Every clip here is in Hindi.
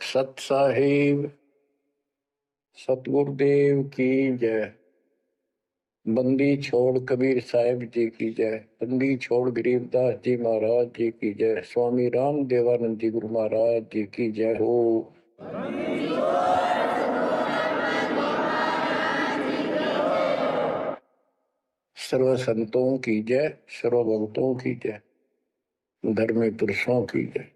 सत साहिब सतगुरुदेव की जय। बंदी छोड़ कबीर साहिब जी की जय। बंदी छोड़ गरीबदास जी महाराज जी की जय। स्वामी राम देवानंद जी गुरु महाराज जी की जय हो। सर्व संतों की जय, सर्व भक्तों की जय, धर्मी पुरुषों की जय।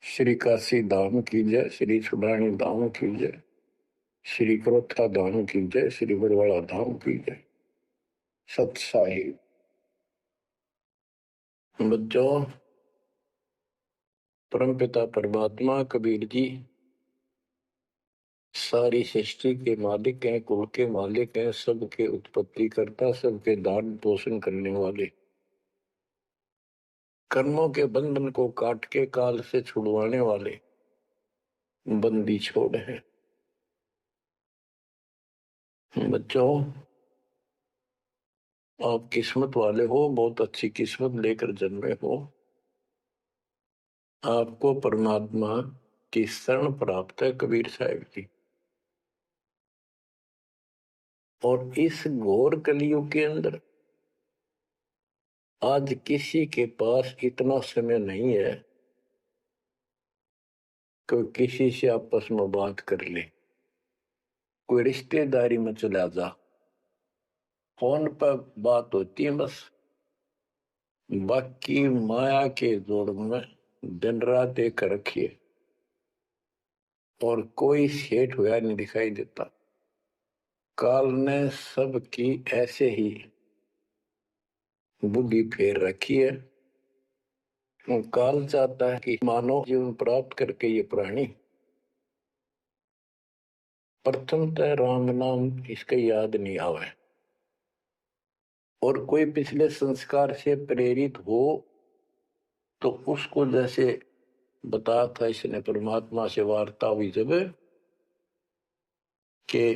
श्री काशी धाम की जय, श्री सुडानी धाम की जय, श्री क्रोथा धाम की जय, श्री बरवाड़ा धाम की जय। सत साहिब बच्चों, परमपिता परमात्मा कबीर जी सारी सृष्टि के मालिक हैं, कुल के मालिक हैं, सबके उत्पत्ति करता, सबके दान पोषण करने वाले, कर्मों के बंधन को काट के काल से छुड़वाने वाले बंदी छोड़ है। बच्चों, आप किस्मत वाले हो, बहुत अच्छी किस्मत लेकर जन्मे हो। आपको परमात्मा की शरण प्राप्त है, कबीर साहिब की। और इस घोर कलयुग के अंदर आज किसी के पास इतना समय नहीं है कि किसी से आपस में बात कर ले, कोई रिश्तेदारी में चला जा, फोन पर बात होती है बस। बाकी माया के जोड़ में दिन रात एक रखिए और कोई सेठ हुआ नहीं दिखाई देता। काल ने सबकी ऐसे ही बुद्धि फेर रखी है। काल चाहता है कि मानव जीवन प्राप्त करके ये प्राणी प्रथमतः राम नाम इसका याद नहीं आवे और कोई पिछले संस्कार से प्रेरित हो तो उसको जैसे बताया था इसने परमात्मा से वार्ता हुई जब के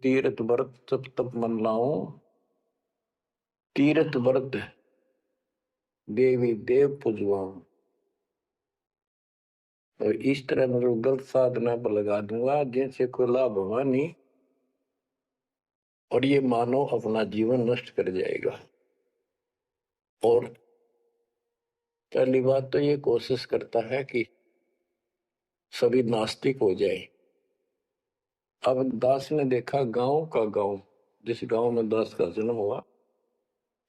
तीर्थ व्रत तप तप मन लाऊं, तीर्थ व्रत देवी देव पुजवाऊं, और इस तरह मतलब गलत साधना पर लगा दूंगा जिनसे कोई लाभ होगा नहीं और ये मानव अपना जीवन नष्ट कर जाएगा। और पहली बात तो ये कोशिश करता है कि सभी नास्तिक हो जाए। अब दास ने देखा गांव का गांव, जिस गांव में दास का जन्म हुआ,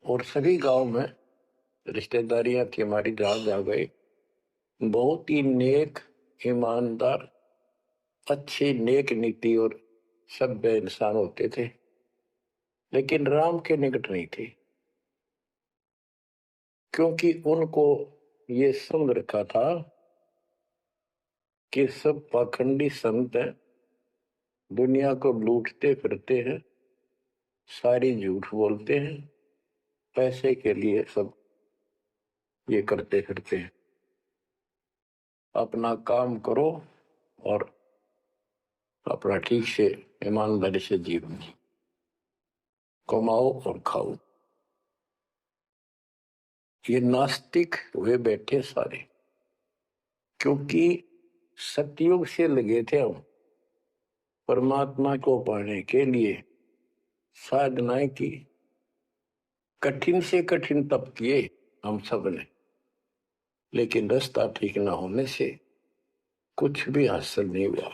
और सभी गांव में रिश्तेदारियां थी हमारी, जहां जा गए बहुत ही नेक, ईमानदार, अच्छी नेक नीति और सभ्य इंसान होते थे, लेकिन राम के निकट नहीं थे, क्योंकि उनको ये समझ रखा था कि सब पाखंडी संत हैं, दुनिया को लूटते फिरते हैं, सारी झूठ बोलते हैं, पैसे के लिए सब ये करते फिरते हैं। अपना काम करो और अपना ठीक से ईमानदारी से जीवन जी, कमाओ और खाओ। ये नास्तिक हुए बैठे सारे, क्योंकि सतयुग से लगे थे हम परमात्मा को पाने के लिए, साधनाएं की, कठिन से कठिन तप किए हम सब ने, लेकिन रास्ता ठीक न होने से कुछ भी हासिल नहीं हुआ।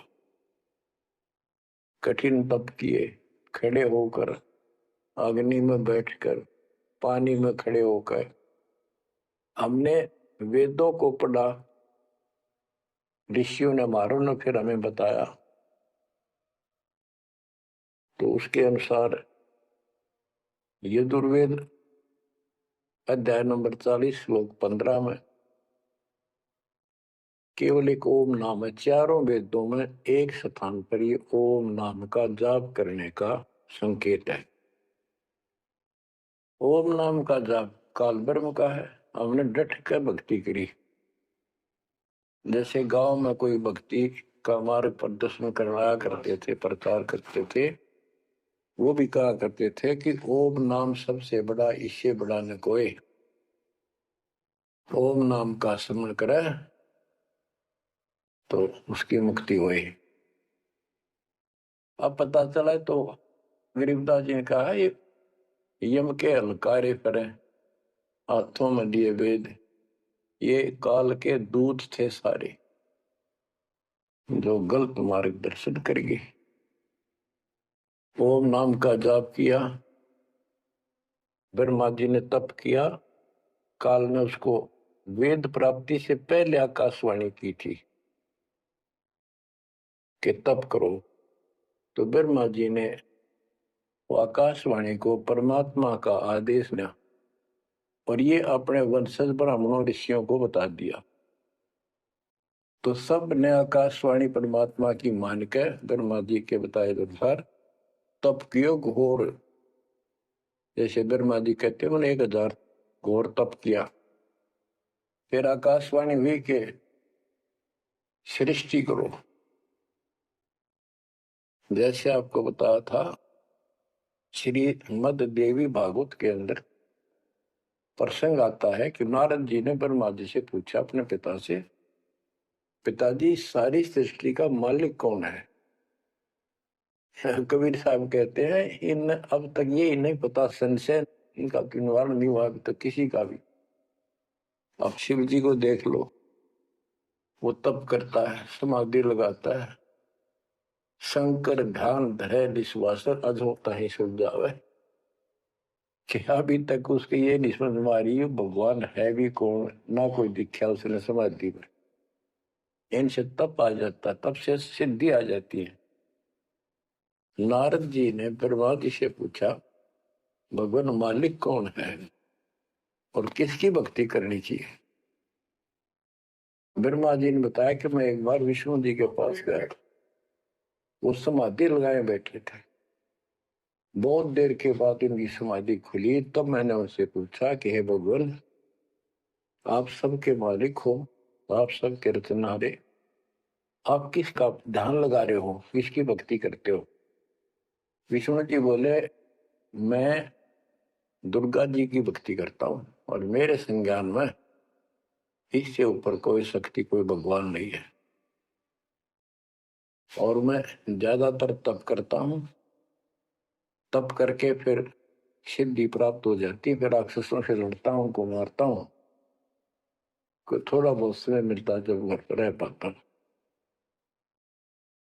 कठिन तप किए, खड़े होकर, अग्नि में बैठकर, पानी में खड़े होकर, हमने वेदों को पढ़ा, ऋषियों ने हमारों ने फिर हमें बताया, तो उसके अनुसार यजुर्वेद अध्याय नंबर 40 श्लोक 15 में केवल एक ओम नाम है। चारों वेदों में एक स्थान पर ये ओम नाम का जाप करने का संकेत है। ओम नाम का जाप काल ब्रह्म का है। हमने डट कर भक्ति करी। जैसे गांव में कोई भक्ति का मार्ग प्रदर्शन करवाया करते थे, प्रचार करते थे, वो भी कहा करते थे कि ओम नाम सबसे बड़ा, इससे बड़ा न कोई। ओम नाम का स्मरण करे तो उसकी मुक्ति हुई। अब पता चला तो गरीबदास जी ने कहा ये यम के हलकारे करे, हाथों में लिए वेद, ये काल के दूत थे सारे, जो गलत मार्गदर्शन करेंगे। ओम नाम का जाप किया, ब्रह्मा जी ने तप किया, काल ने उसको वेद प्राप्ति से पहले आकाशवाणी की थी कि तप करो। तो ब्रह्मा जी ने वो आकाशवाणी को परमात्मा का आदेश दिया और ये अपने वंशज ब्राह्मणों ऋषियों को बता दिया। तो सब ने आकाशवाणी परमात्मा की मान के ब्रह्मा जी के बताए अनुसार तप कियो घोर। जैसे ब्रह्मा जी कहते हैं उन्होंने 1000 घोर तप किया। फिर आकाशवाणी हुई के सृष्टि करो। जैसे आपको बताया था, श्री मद देवी भागवत के अंदर प्रसंग आता है कि नारद जी ने ब्रह्मा जी से पूछा अपने पिता से, पिताजी सारी सृष्टि का मालिक कौन है? कबीर साहब कहते हैं इन अब तक ये नहीं पता, संशय इनका निवारण नहीं हुआ अभी तक किसी का भी। अब शिव जी को देख लो, वो तप करता है, समाधि लगाता है, शंकर ध्यान धरे विश्वासर अज होता ही सुन जावे। कि अभी तक उसके ये नहीं समझ में आ रही है भगवान है भी कौन, ना कोई दिखा उसने समाधि में। इनसे तप आ जाता, तब से सिद्धि आ जाती है। नारद जी ने ब्रह्मा जी से पूछा भगवान मालिक कौन है और किसकी भक्ति करनी चाहिए? ब्रह्मा जी ने बताया कि मैं एक बार विष्णु जी के पास गया, वो समाधि लगाए बैठे थे। बहुत देर के बाद उनकी समाधि खुली, तब मैंने उनसे पूछा कि हे भगवान, आप सबके मालिक हो, आप सबके रचनहारे, आप किसका ध्यान लगा रहे हो, किसकी भक्ति करते हो? विष्णु जी बोले मैं दुर्गा जी की भक्ति करता हूँ और मेरे संज्ञान में इससे ऊपर कोई शक्ति, कोई भगवान नहीं है। और मैं ज्यादातर तप करता हूँ, तप करके फिर सिद्धि प्राप्त हो जाती है, फिर राक्षसों से लड़ता हूँ, को मारता हूँ, को थोड़ा बहुत समय मिलता जब घर पर रह पाता हूँ।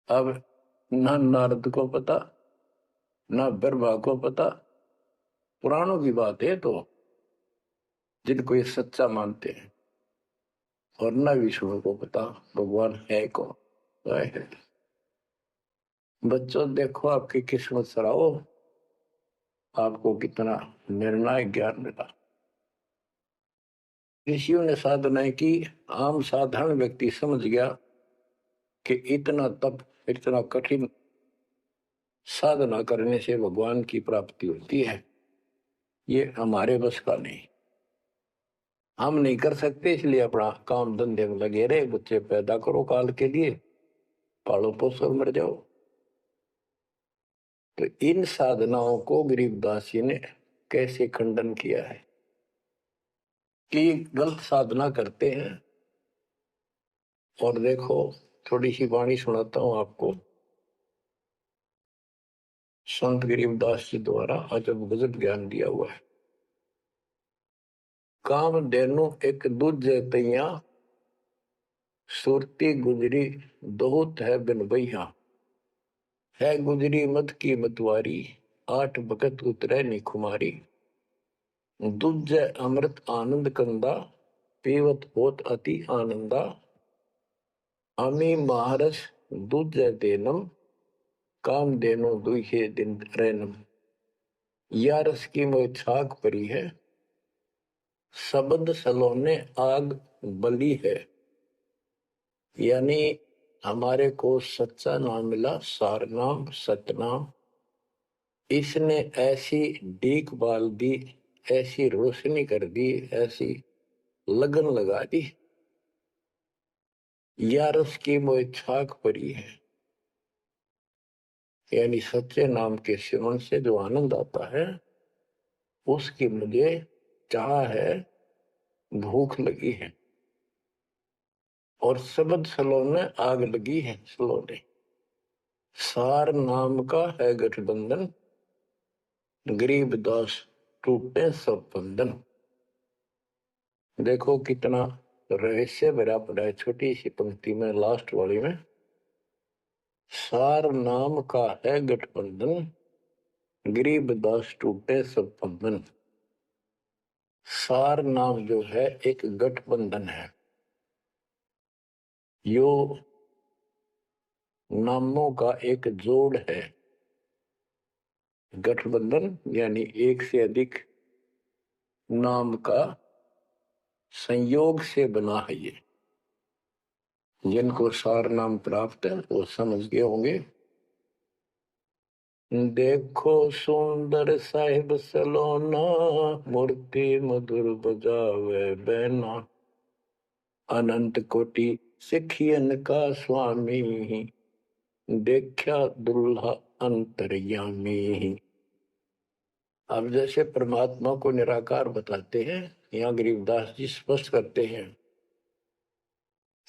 अब ना नारद को पता, ना ब्रह्मा को पता, पुराणों की बात है तो जिनको ये सच्चा मानते हैं, और न विष्णु को पता भगवान है कौन है। बच्चों देखो आपकी किस्मत सराहो, आपको कितना निर्णायक ज्ञान मिला। ऋषियों ने साधनाएं की, आम साधारण व्यक्ति समझ गया कि इतना तप, इतना कठिन साधना करने से भगवान की प्राप्ति होती है, ये हमारे बस का नहीं, हम नहीं कर सकते। इसलिए अपना काम धंधे में लगे रहे, बच्चे पैदा करो काल के लिए, पालो पोसो मर जाओ। तो इन साधनाओं को गरीबदास जी ने कैसे खंडन किया है कि गलत साधना करते हैं। और देखो थोड़ी सी वाणी सुनाता हूं आपको, संत गरीबदास जी द्वारा अजब गजब ज्ञान दिया हुआ है। काम देनु एक दूजे तैया, सुरती गुजरी दोहत है बिन भैया, है गुजरी मत की मतवारी, 8 भगत उतरे नी खुमारी, दूजे अमृत आनंद कंदा, पीवत होत अति आनंदा, अमी महारस दूजे देनम, काम देनो दुहे दिन रैनम। या रस की मोह छाक परी है, शब्द सलोने आग बली है। यानी हमारे को सच्चा नाम मिला, सार नाम, सतनाम, इसने ऐसी डीक बाल दी, ऐसी रोशनी कर दी, ऐसी लगन लगा दी। या रस की मोह छाक परी है, यानी सच्चे नाम के सेवन से जो आनंद आता है उसकी मुझे चाह है, भूख लगी है। और शब्द सलोने आग लगी है सलोने। सार नाम का है गठबंधन, गरीब दास टूटे सब बंधन। देखो कितना रहस्य भरा पड़ा है छोटी सी पंक्ति में, लास्ट वाली में। सार नाम का है गठबंधन, गरीब दास टूटे सब बंधन। सार नाम जो है एक गठबंधन है, यो नामों का एक जोड़ है। गठबंधन यानी एक से अधिक नाम का संयोग से बना है ये। जिनको सार नाम प्राप्त है वो समझ गए होंगे। देखो सुंदर साहिब सलोना, मूर्ति मधुर बजावे बैना। अनंत कोटि सिखियन का स्वामी, देखा दुल्हा अंतर्यामी। अब जैसे परमात्मा को निराकार बताते हैं, यहाँ गरीबदास जी स्पष्ट करते हैं।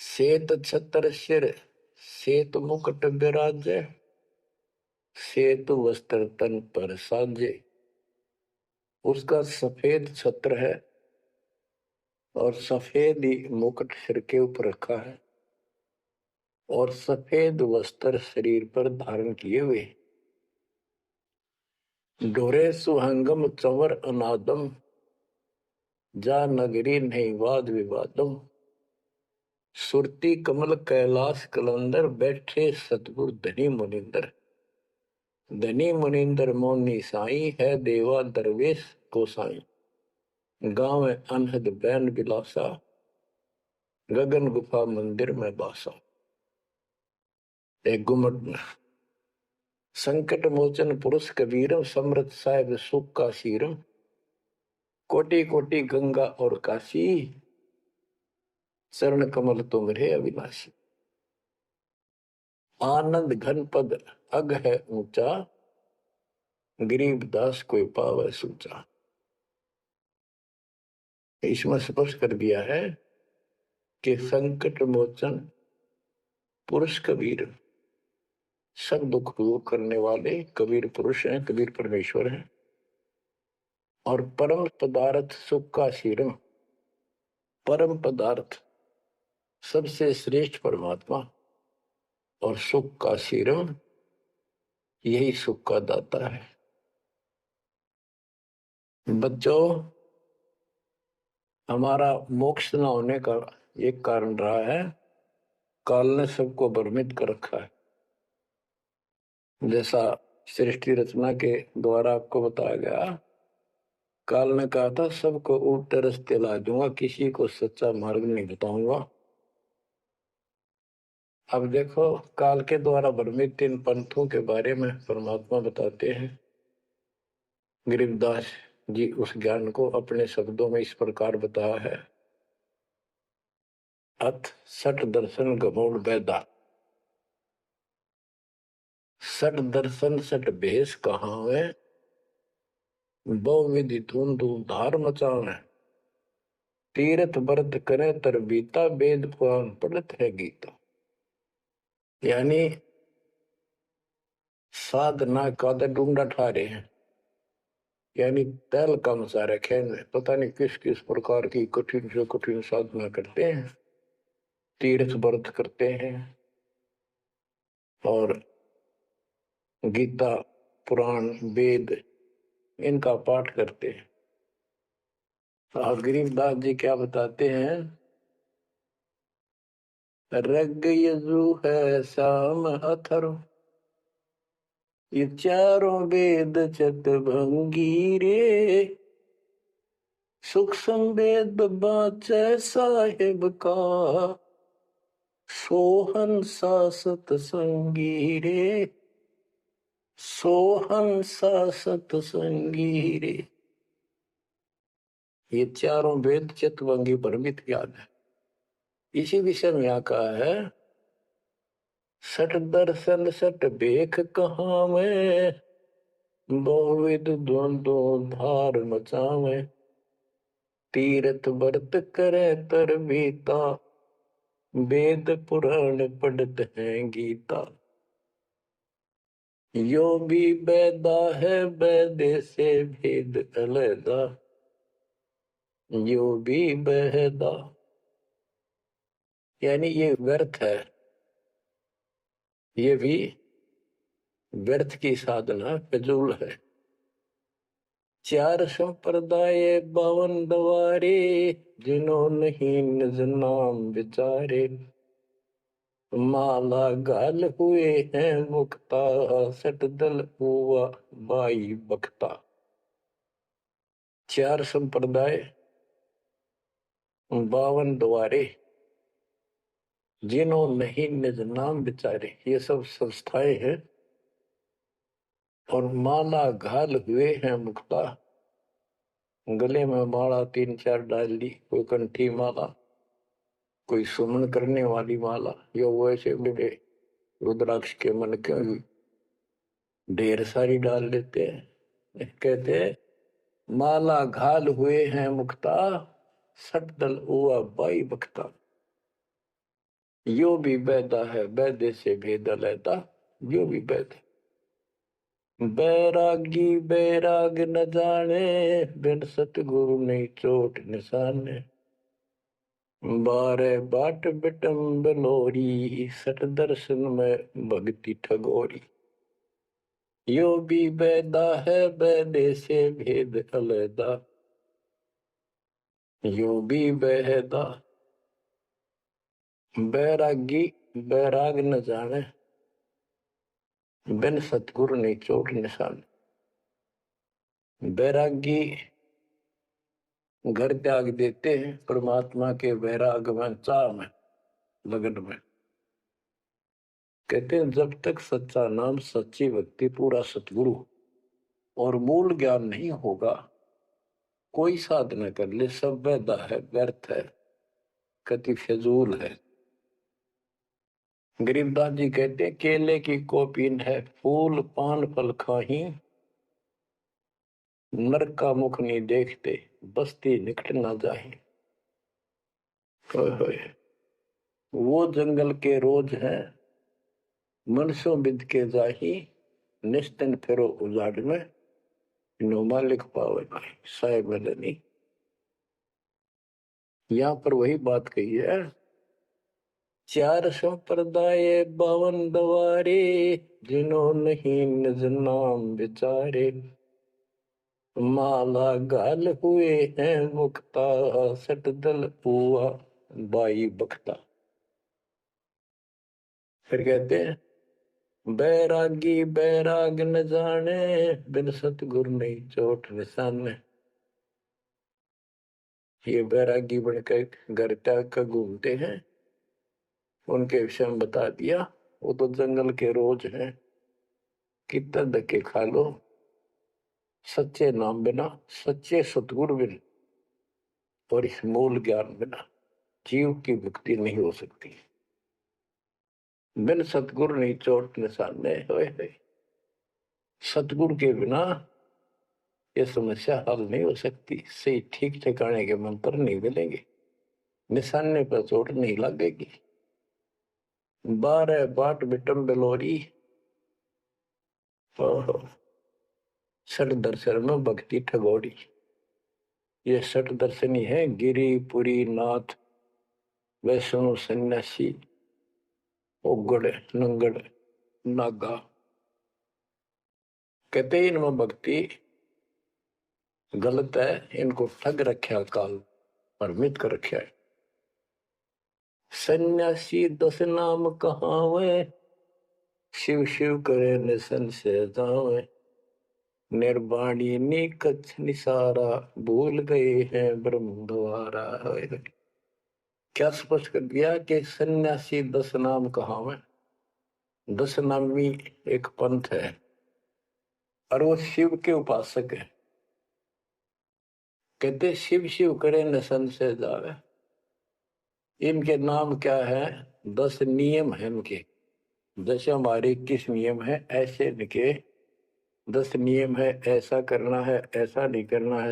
श्वेत छत्र सिर, श्वेत मुकुट विराजे, श्वेत वस्त्र तन पर साजे। उसका सफेद छत्र है और सफेद ही मुकुट सिर के ऊपर रखा है और सफेद वस्त्र शरीर पर धारण किए हुए। डोरे सुहंगम चंवर अनादम, जा नगरी नहीं वाद विवादम। सुरती कमल कैलाश कलंदर, बैठे सतगुरु धनी मुनिंदर। धनी मुनिंदर मोनी साई, है देवा दरवेश गोसाई। गांव अनहद बैन बिलासा, गगन गुफा मंदिर में बासा। एक गुमट में संकट मोचन पुरुष कबीरम, समृत साहिब सुख का शीरम। कोटि कोटि गंगा और काशी, चरण कमल तुमरे अविनाशी। आनंद घन पद अग है ऊंचा, गरीब दास कोई पावे सूचा। इसमें स्पष्ट कर दिया है कि संकट मोचन पुरुष कबीर, सब दुख दूर करने वाले कबीर पुरुष हैं, कबीर परमेश्वर हैं। और परम पदार्थ सुख का शीरम, परम पदार्थ सबसे श्रेष्ठ परमात्मा और सुख का शीरम, यही सुख का दाता है। बच्चों, हमारा मोक्ष न होने का एक कारण रहा है, काल ने सबको भ्रमित कर रखा है। जैसा सृष्टि रचना के द्वारा आपको बताया गया, काल ने कहा था सबको उल्टे रास्ते ला दूंगा, किसी को सच्चा मार्ग नहीं बताऊंगा। अब देखो काल के द्वारा भ्रमित इन पंथों के बारे में परमात्मा बताते हैं। गरीबदास जी उस ज्ञान को अपने शब्दों में इस प्रकार बताया है। अथ सठ दर्शन गमोड़ बैदा, सठ दर्शन सठ भेष कहावे, बहुविधि धूम धूम धार मचावे। तीर्थ व्रत करे तर बीता, वेद पुराण पढ़त है गीता। यानी साधना का ढूंढा ठा रहे हैं, यानी तैल का मचा रखे हैं। पता नहीं किस किस प्रकार की कठिन से कठिन साधना करते हैं, तीर्थ व्रत करते हैं और गीता पुराण वेद इनका पाठ करते हैं। और गरीबदास जी क्या बताते हैं, रग यजु है श्याम अथर्व, ये चारों वेद चतभंगी रे। सुख संवेद बाचे साहिब का, सोहन सा सतसंगी रे। सोहन सा सतसंगी रे। ये चारों वेद चतुर्भंगी परमित ज्ञान है। इसी विषय में यहाँ कहा है, सठ दर्शन सठ बेख कहाँ में, बहुविध द्वंद्व धार मचावे। तीर्थ व्रत करे तर बीता, वेद पुराण पढ़ते हैं गीता, यो भी बैदा है बैदे से भेद अलैदा, यो भी बहदा। यानी ये व्यर्थ है, ये भी व्यर्थ की साधना फिजूल है। चार संप्रदाय 52 द्वारे, जिन्हों नहीं निज नाम विचारे, माला गाल हुए हैं मुक्ता, सट दल हुआ बाई बख्ता। चार संप्रदाय 52 द्वारे, जिन्हों नहीं निज नाम विचारे, ये सब संस्थाएं हैं। और माला घाल हुए हैं मुक्ता, गले में माला 3-4 डाल ली, कोई कंठी माला, कोई सुमन करने वाली माला, या वो ऐसे बड़े रुद्राक्ष के मन के ढेर सारी डाल लेते हैं। कहते हैं माला घाल हुए हैं मुक्ता, सट दल हुआ बाई बख्ता, यो भी बैदा है बैदे से भेद अलैदा, यो भी बैद। बैरागी बैराग न जाने, बिन सतगुरु नहीं चोट निशाने, बारे बाट बिटम बलोरी, सट दर्शन में भक्ति ठगोरी, यो भी बैदा है बैदे से भेद अलैदा, यो भी बहदा। बैरागी बैराग न जाने, बिन सतगुरु नहीं चोट निशान। बैरागी घर त्याग देते हैं परमात्मा के वैराग में, चाह में, लगन में। कहते हैं जब तक सच्चा नाम, सच्ची भक्ति, पूरा सतगुरु और मूल ज्ञान नहीं होगा, कोई साधना कर ले सब वैधा है, व्यर्थ है, कति फिजूल है। गरीबदास जी कहते हैं केले की कोपीन है, फूल पान फल खाही, नरक का मुख नहीं देखते, बस्ती निकट ना जाही। वो जंगल के रोज है, मनसों बिद के जाही, निस्तन फिरो उजाड़ में, नो मालिक पावे नहीं साहेब नहीं। यहाँ पर वही बात कही है, चार संप्रदाय 52 द्वारे, जिन्हों नहीं निज नाम विचारे, माला गाल हुए हैं मुक्ता, सट दल हुआ बाई बख्ता। फिर कहते हैं बैरागी बैराग न जाने, बिन सतगुरु नहीं चोट निशाने। ये बैरागी बनकर घर त्याग कर घूमते हैं, उनके विषय में बता दिया। वो तो जंगल के रोज हैं, कितना धक्के खा लो, सच्चे नाम बिना, सच्चे सतगुरु बिना और इस मूल ज्ञान बिना जीव की मुक्ति नहीं हो सकती। बिन सतगुरु नहीं चोट निशाने होए, सतगुरु के बिना ये समस्या हल नहीं हो सकती। सही ठीक ठिकाने के मंत्र नहीं मिलेंगे, निशाने पर चोट नहीं लगेगी। 12 बाट बिटम बेलोरी, सठ दर्शन में भक्ति ठगोरी। ये सठ दर्शनी है गिरी पुरी नाथ, वैष्णव सन्यासी, उगड़ नंगड़ नागा। कहते इनमें भक्ति गलत है, इनको ठग रखा काल, भ्रमित कर रखा है। सन्यासी 10 नाम कहावे, शिव शिव करे निसन से जावे, निर्वाणी निकच निसारा, भूल गए हैं ब्रह्म द्वारा। क्या स्पष्ट कर दिया कि सन्यासी 10 नाम कहावे। 10 नामी एक पंथ है और वो शिव के उपासक है। कहते शिव शिव करे निसन से जावे। इनके नाम क्या है? 10 नियम है इनके। जैसे हमारे 21 नियम है, ऐसे इनके 10 नियम है। ऐसा करना है, ऐसा नहीं करना है।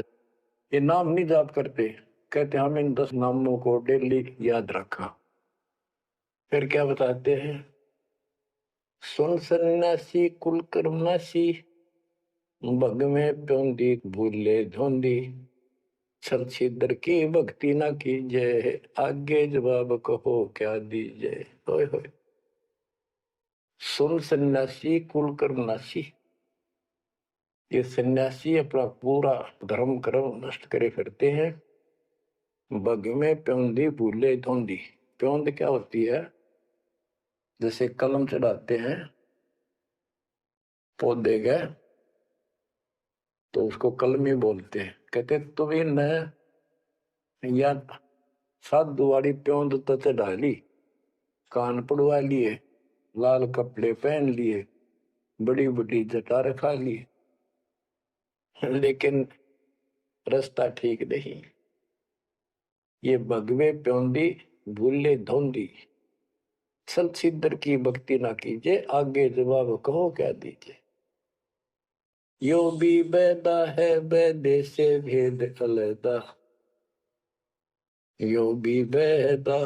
ये नाम नहीं जाप करते, कहते हम इन 10 नामों को डेली याद रखा। फिर क्या बताते हैं, सुन सन्यासी कुल कर्मनासी, भग में प्योंदी भूले धोंदी, छल छिद्र की भक्ति ना कीजिए, आगे जवाब कहो क्या दीजिए। होय होय। सुन सन्यासी कुल कर्मनासी, ये सन्यासी अपना पूरा धर्म कर्म नष्ट करे करते हैं। बग में प्योंदी भूले धोंदी, प्योंद क्या होती है, जैसे कलम चढ़ाते हैं पौधे गए तो उसको कलमी बोलते हैं। कहते तुम इन या साधु वाली प्योंद तो चढ़ा ली, कान पड़वा लिए, लाल कपड़े पहन लिए, बड़ी बड़ी जटा रखा ली, लेकिन रास्ता ठीक नहीं। ये भगवे प्योंदी भूले धोंदी, छल छिद्र की भक्ति ना कीजिए, आगे जवाब कहो क्या दीजिए। यो भी बैदा है बैदे से भेद अलैदा, यो भी बैदा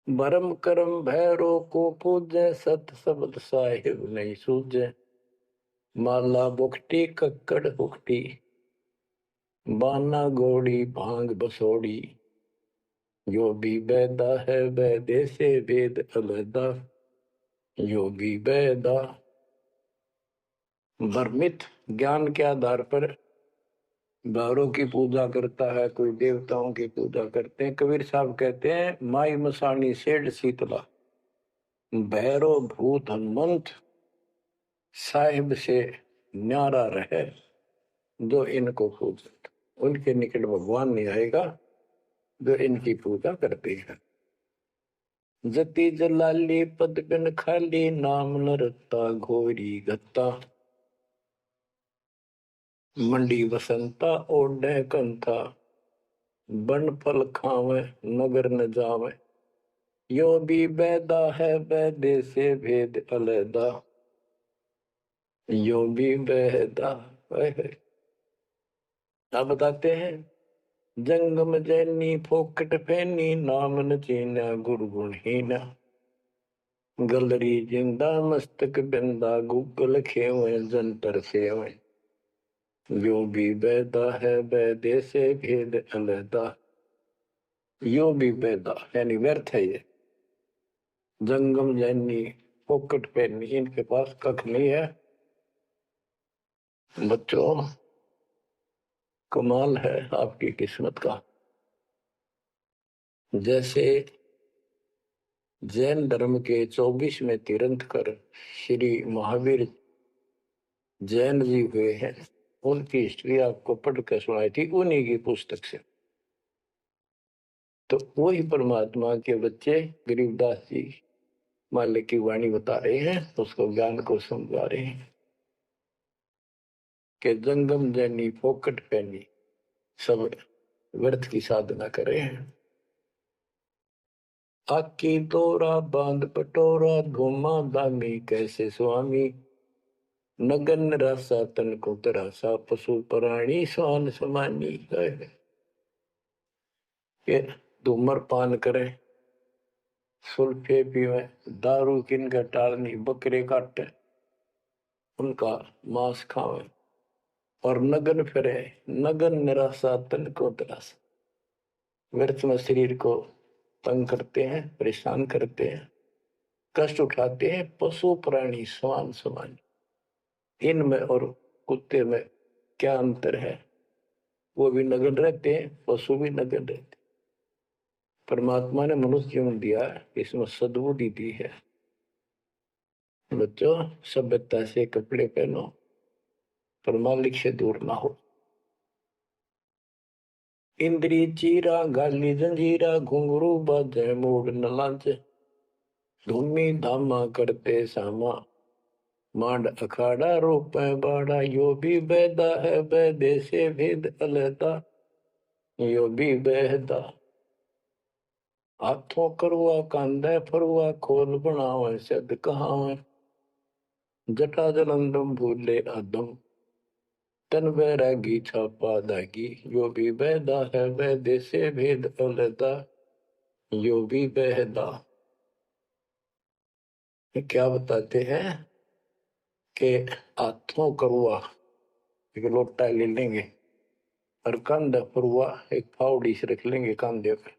भरम करम भैरो को पूजे, सत शब्द साहिब नहीं सूझे, माला बुखटी कक्कड़ बुखटी, बाना घोड़ी भांग बसोड़ी, यो भी बैदा है बैदे से भेद अलैदा, यो भी बैदा। भ्रमित ज्ञान के आधार पर गौरों की पूजा करता है, कोई देवताओं की पूजा करते हैं। कबीर साहब कहते हैं, माई मसानी सेठ शीतला, भैरो भूत हनुमंत, साहिब से न्यारा रहे जो इनको पूजा, उनके निकट भगवान नहीं आएगा जो इनकी पूजा करते हैं। जति जलाली पद बिन खाली, नाम न रत्ता घोरी गत्ता, मंडी बसंता ओढ़े कंथा, बन फल खावे नगर न जावे, यो भी बैदा है बैदे से भेद अलैदा, यो भी बैदा। आप बताते हैं, जंगम जैनी फोकट फैनी, नाम न चीना गुरु गुणहीना, गलरी जिंदा मस्तक बिंदा, गूगल खेवे जंतर सेवे, यो भी बैदा है बैदे से भेद अलैदा, यो भी बैदा यानी व्यर्थ है ये। जंगम जैनी फोकट फैनी, इनके पास कख नहीं है। बच्चों, कमाल है आपकी किस्मत का। जैसे जैन धर्म के 24वें तीर्थंकर श्री महावीर जैन जी हुए हैं, उनकी हिस्ट्री आपको पढ़कर सुनाई थी उन्हीं की पुस्तक से। तो वही परमात्मा के बच्चे गरीबदास जी मालिक की वाणी बता रहे हैं, उसको ज्ञान को समझा रहे हैं कि जंगम जैनी फोकट पैनी, सब व्यर्थ की साधना कर रहे हैं। आकी तोरा बांध पटोरा, घुमा दामी कैसे स्वामी, नगन रासा तन को तरासा, पशु प्राणी स्वान समानी। ये धूम्रपान करे, सुल्फे पीवे, दारू किनका टालनी, बकरे काटे उनका मांस खावे, और नगन फिरे, नगन निराशा तन को तरासा, व्यर्थ में शरीर को तंग करते हैं, परेशान करते हैं, कष्ट उठाते हैं। पशु प्राणी समान समान, इनमें और कुत्ते में क्या अंतर है? वो भी नगन रहते हैं, पशु भी नगन रहते हैं। परमात्मा ने मनुष्य जीवन दिया, इसमें सद्बुद्धि दी है। बच्चों, सभ्यता से कपड़े पहनो, पर मालिक से दूर ना हो। इंद्री चीरा गाली जंजीरा, घुंघरू बाजे मूड न लांचे, धूमी धामा करते सामा, मांड अखाड़ा रूपे बाड़ा, यो भी बैदा है बैदे से भेद अलैदा, यो भी बैदा। हाथों करुआ कांधे फरुआ, खोल बनावे सिद्ध कहावे, जटा जलंदम भूले आदम, तन बैरागी छापा दागी, यो भी बैदा है बैदे से भेद अलैदा, यो भी बेहदा। क्या बताते हैं कि हाथों करुआ एक लोटा ले लेंगे और कंधे पर हुआ एक फावड़ी से रख लेंगे कंधे पर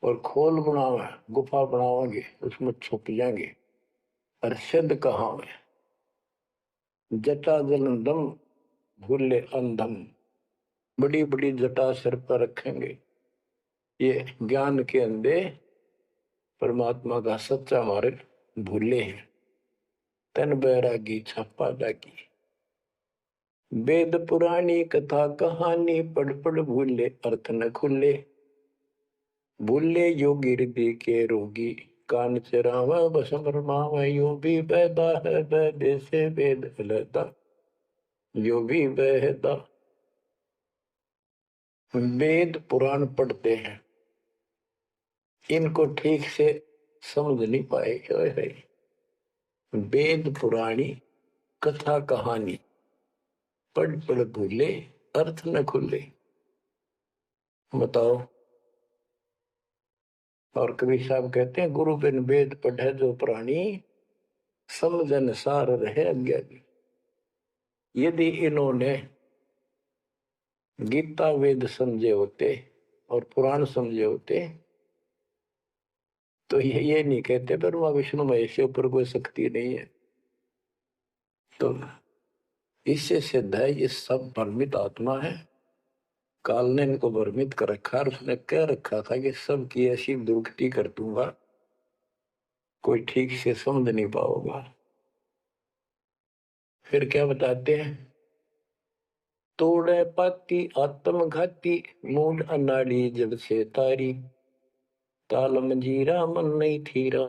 और खोल बनावा गुफा बनावांगे उसमें छुप जाएंगे। और सिद्ध कहा जटा जलंदम भूले अंधम। बड़ी बड़ी जटा सिर पर रखेंगे, ये ज्ञान के अंधे परमात्मा का सच्चा हमारे भूले हैं। तन बैरागी छापा डाकी। वेद पुरानी कथा कहानी पढ़ पढ़ भूले अर्थ न खुले। भूले योगी हृदय के रोगी कान चरावा बस फरमावा। यो भी बैदा है बैदे से वेद अलता। यो भी बैदा। वेद पुराण पढ़ते हैं, इनको ठीक से समझ नहीं पाए। वेद पुराणी कथा कहानी पढ़ पढ़ भूले अर्थ न खुले। बताओ। और कबीर साहब कहते हैं गुरु बिन वेद पढ़े जो प्राणी समझन सार रहे अज्ञानी। यदि इन्होंने गीता वेद समझे होते और पुराण समझे होते तो ये नहीं कहते ब्रह्मा विष्णु महेश के ऊपर कोई शक्ति नहीं है। तो इससे सिद्ध है ये सब भ्रमित आत्मा है। काल ने इनको भ्रमित कर रखा और उसने कह रखा था कि सबकी ऐसी दुर्गति कर दूंगा कोई ठीक से समझ नहीं पाओगा। फिर क्या बताते हैं तोड़े पाती आत्मघाती मूड अनाड़ी जब से तारी। ताल मंजीरा मन नहीं थीरा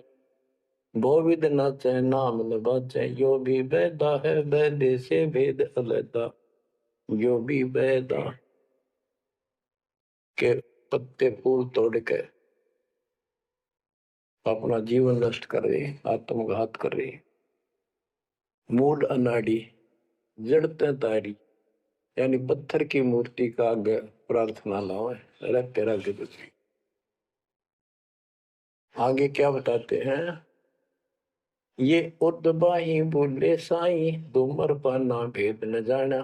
बहुविध नाचे नाम न बाचे। यो भी बैदा है बैदे से भेद अलता। यो भी बैदा के पत्ते फूल तोड़ के अपना जीवन नष्ट कर रहे, आत्मघात कर रहे। मूड अनाड़ी जड़ते तारी यानी पत्थर की मूर्ति का आगे प्रार्थना लाओ रहते रह। आगे क्या बताते हैं ये उदबाही बोले साई दुमर पाना भेद न जाना।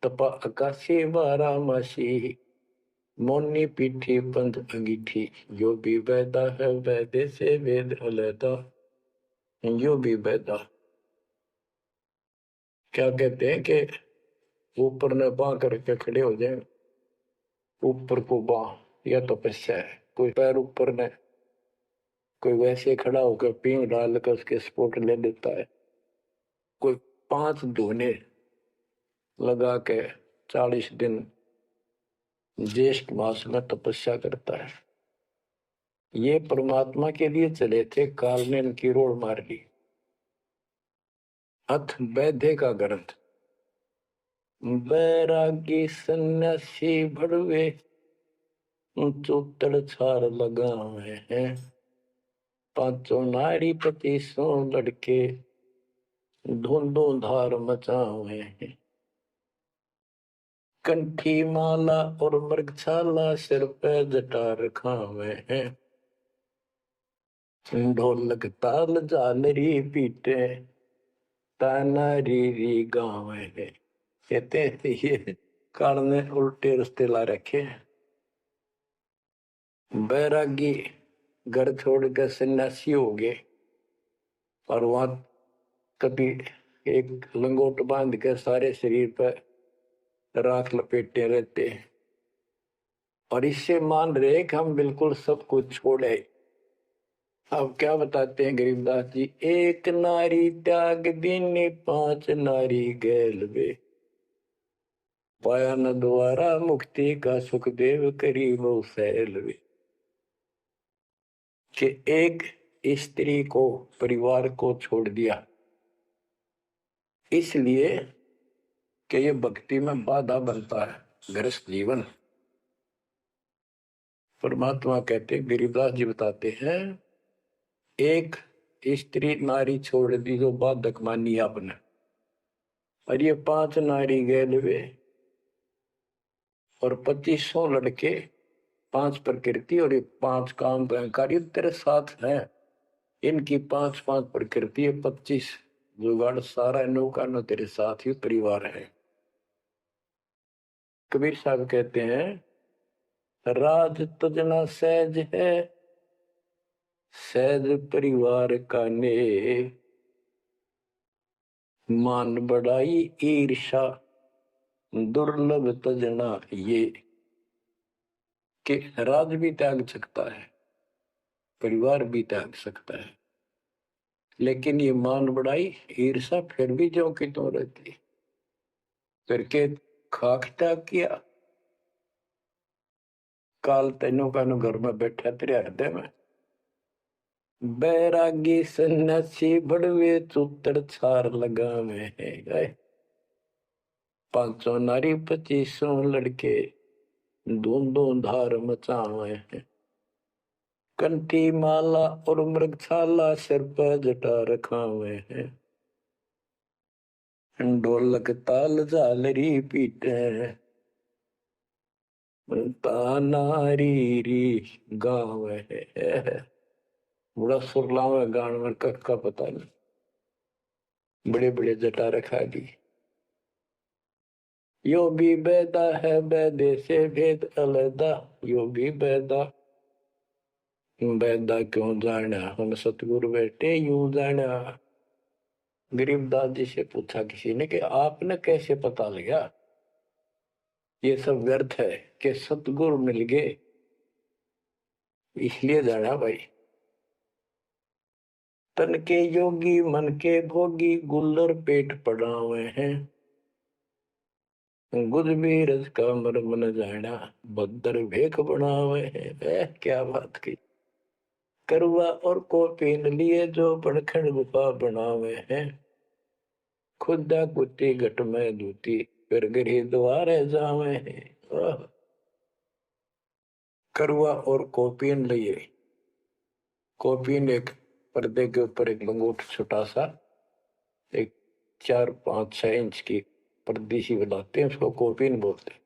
तपा आकाशी बारा मासी मोनी पीठी पंथ अंगीठी। यो भी बैदा है वैदे से वेद अलैदा। यो भी बैदा क्या कहते हैं कि ऊपर ने बां करके खड़े हो जाए। ऊपर को बां या तपस्या है। कोई पैर ऊपर ने कोई वैसे खड़ा होकर पींग डाल कर उसके स्पोर्ट ले लेता है। कोई 5 धोने लगा के 40 दिन ज्येष्ठ मास में तपस्या करता है। ये परमात्मा के लिए चले थे, काल ने इनकी रोड़ मार ली। अथ वैद्य का ग्रंथ बैरागी सन्यासी भड़वे चौतड़ छार लगावे हैं। 5 नारी 25 लड़के धुंधो धार मचावे हैं। कंठी माला और मृगछाला सिर पे जटा रखावे हैं। ढोलक ताल झालरी पीटे ताना री गावे हैं। कहते हैं ये काल ने उल्टे रास्ते ला रखे। बैरागी घर छोड़ कर सन्यासी हो गए और वहां कभी एक लंगोट बांध कर सारे शरीर पर राख लपेटे रहते हैं और इससे मान रहे कि हम बिल्कुल सब कुछ छोड़े। अब क्या बताते हैं गरीबदास जी एक नारी त्याग दीनी 5 नारी गैल वे। पाया न द्वारा मुक्ति का सुखदेव करी वो सैल वे। कि एक स्त्री को परिवार को छोड़ दिया इसलिए कि ये भक्ति में बाधा बनता है गृहस्थ जीवन। परमात्मा कहते गरीबदास जी बताते हैं एक स्त्री नारी छोड़ दी जो बाधक मानी आपने और ये 5 नारी गैल वे और 2500 लड़के 5 प्रकृति और ये 5 काम कार्य तेरे साथ है। इनकी 5-5 प्रकृति है, 25 जुगाड़, सारा नौका न तेरे साथ ही परिवार है। कबीर साहब कहते हैं, राज तुझना सहज है, सहज परिवार का ने, मान बढ़ाई ईर्षा दुर्लभ तजना ये। कि राज भी त्याग सकता है, परिवार भी त्याग सकता है, लेकिन ये मान बढ़ाई ईर्षा फिर भी ज्यों की त्यों रहती। करके खाक त्याग किया, काल तेनों का नो घर में बैठा तेरे हृदय में। बैरागी सन्यासी बड़वे चूतर छार लगावे है, 500 नारी 2500 लड़के धूम धार मचावे हैं। कंठी माला और मृगशाला सिर पर जटा रखावे हैं, ढोलक ताल झालरी पीटे तानारी री गावे है। बड़ा सुरलावे गान में का पता नहीं, बड़े बड़े जटा रखा दी। यो भी बैदा है बैदे से भेद अलदा, यो भी बैदा, बैदा क्यों जाना हम सतगुरु बैठे यूं जाना। गरीबदास जी से पूछा किसी ने कि आपने कैसे पता लगा ये सब व्यर्थ है, कि सतगुरु मिल गए इसलिए जाना भाई। तन के योगी मन के भोगी गुल्लर पेट पड़ा हुए हैं, गुज भी रज का मर्म न जाना भद्र भेख बना हुए हैं। क्या बात की। करुआ और को पीन लिए जो बड़खंड गुफा बना हुए हैं, खुदा कुत्ती घट में दूती फिर गिरी द्वारे जावे हैं। करुआ और कोपीन लिए, कोपीन एक पर्दे के ऊपर एक लंगोट छोटा सा, एक 4-5-6 इंच की पर्दी सी बनाते हैं, उसको कोपीन बोलते हैं।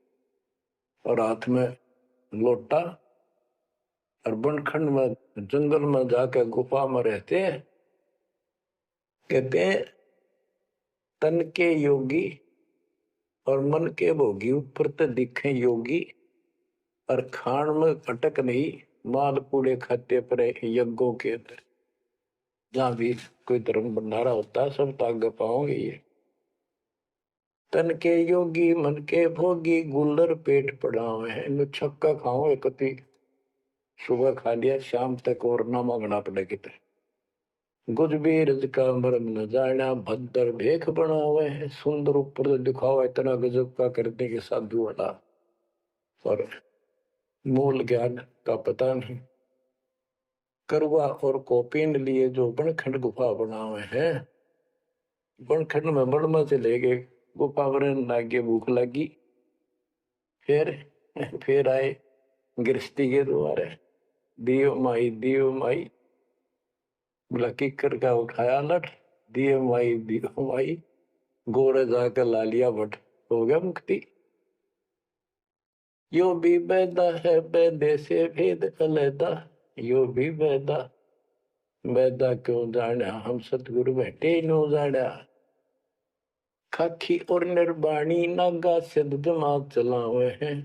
और हाथ में लोटा, और बनखंड में जंगल में जाकर गुफा में रहते हैं। कहते हैं तन के योगी और मन के भोगी ऊपर तो दिखे योगी, और खान में अटक नहीं, माल पूड़े खाते पर यज्ञों के अंदर जहां भी कोई धर्म भंडारा होता है सब ताग पाओगे। ये तन के योगी मन के भोगी गुल्लर पेट पड़ा हुए हैं, इनको छक्का खाओ एक, सुबह खा लिया शाम तक और ना मांगना पड़े कितने। गुज भी रज का मरम न जाना भद्र भेख बना हुए हैं, सुंदर ऊपर दिखावा इतना गजब का करने के साधु वाला, और मूल ज्ञान का पता नहीं। करुआ और कोपीन लिए जो बनखंड गुफा बना हुए हैं, बनखंड में बड़मा से ले गए, गुफा बनने लागे, भूख लगी, फिर आए गृहस्थी के द्वारे, दियो माई बोला किकर का उठाया लठ, दियो माई गोरे जाकर ला लिया बट, हो गया मुक्ति। यो भी बैदा है बैदे से भेद अलैदा, यो भी बैदा, बैदा क्यों जाना हम सतगुरु बैठे नो जाना। खाखी और निर्बाणी नागा सिद्ध दिमाग चलावे हैं,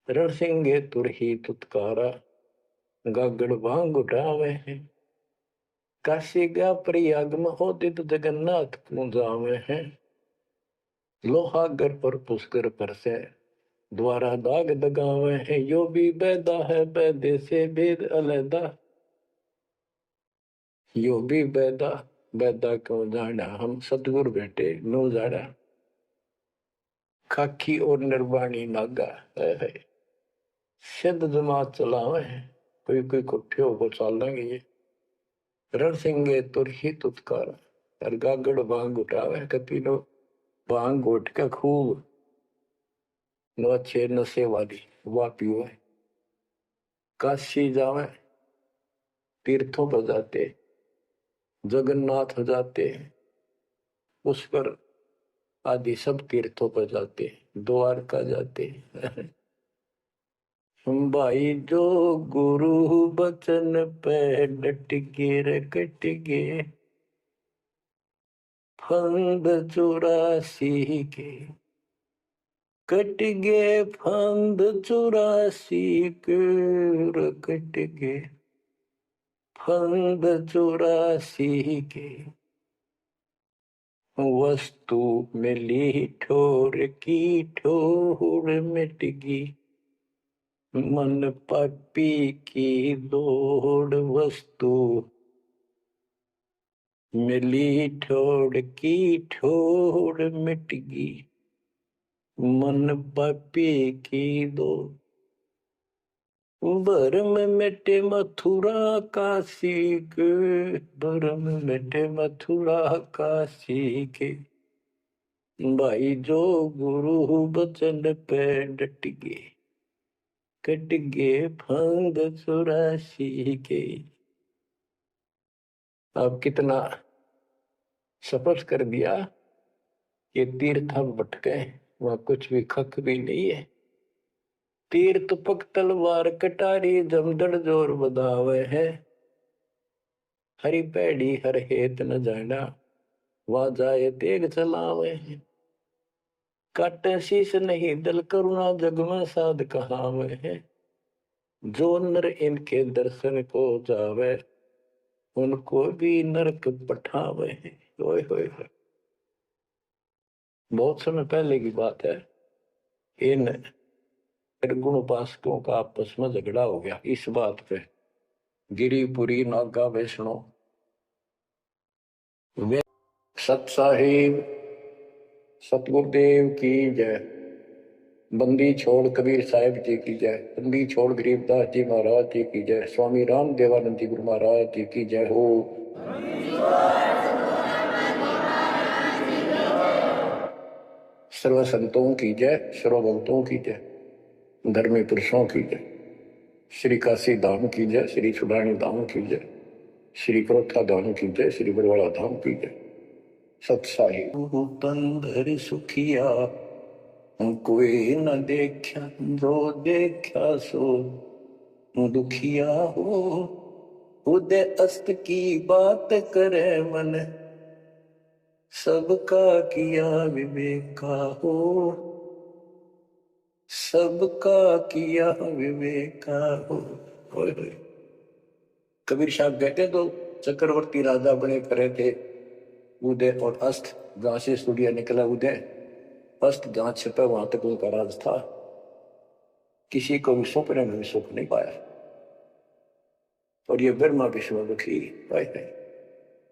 रणसिंगे तुरही तुतकारा गागड़ भांग उठावे हैं। काशी गा प्रयाग में होदित जगन्नाथ पूजावे हैं, लोहागर पर पुष्कर पर से द्वारा दाग दगावे हैं। यो भी बैदा है बैदे से भेद अलैदा, यो भी बैदा, बैदा क्यों जाना हम सतगुरु बैठे नो जाना। खाकी और निर्वाणी नागा है, सिद्ध जमात चलावे हैं, कोई कोई कुठियों को चालेंगे ये। रण सिंगे तुरही तुतकारा, और गागड़ भांग उठावे, कभी नो भांग उठ के खूब नो अच्छे नशे वाली वाह पीवे। काशी जावे, तीर्थों पर जाते, जगन्नाथ हो जाते, पुष्कर आदि सब तीर्थों पर जाते, द्वारका जाते। भाई जो गुरु बचन पे डट गे रे कट गे फंद 84 के, कट गे फंद 84 के रे कट गे फंद 84 के। वस्तु मिली ठोर की ठोर मिट गई, मन पापी की दौड़। वस्तु मिली ठोर की ठोर मिट गई, मन पापी की दौड़। भरम मिटे मथुरा काशी के, भरम मिटे मथुरा काशी के। भाई जो गुरु बचन पे डट गए, कट गए फंद 84 के। अब कितना सफर कर दिया, ये तीर्थ हम भटके, वहां कुछ भी खक भी नहीं है। तीर्थ पक तलवार कटारी जमदड़ जोर बधावे है, हरी पैड़ी हर हेत न जाना, वहां जाए तेग चलावे है। काटे शीश नहीं दल करुणा जग में साध कहावे है, जो नर इनके दर्शन को जावे, उनको भी नरक पठावे है। ओए होए होए। बहुत समय पहले की बात है, इन निर्गुण उपासकों का आपस में झगड़ा हो गया इस बात पे। गिरिपुरी नागा वैष्णो वे सत साहिब सतगुरुदेव की जय। बंदी छोड़ कबीर साहिब जी की जय। बंदी छोड़ गरीबदास जी महाराज जी की जय। स्वामी राम देवानंद जी गुरु महाराज जी की जय हो। सर्व संतों की जय, सर्व भक्तों की जय, धर्मी पुरुषों की जय। श्री काशी धाम की जय, श्री सुडानी धाम की जय, श्री क्रोथा धाम की जय, श्री बरवाड़ा धाम की जय। सत्साही तंदर सुखिया, कोई न देखा, जो देखा सो दुखिया हो। उदय अस्त की बात करे मन, सबका किया विवेका हो, सबका किया विवेका हो। कबीर साहब कहते तो चक्रवर्ती राजा बने खड़े थे। उदय और अस्त, जहां से सूर्य निकला उदय, अस्त जहां छिपा वहां तक उनका राज था। किसी को भी सौंपने में सुख नहीं पाया। और ये ब्रह्मा विष्णु दुखी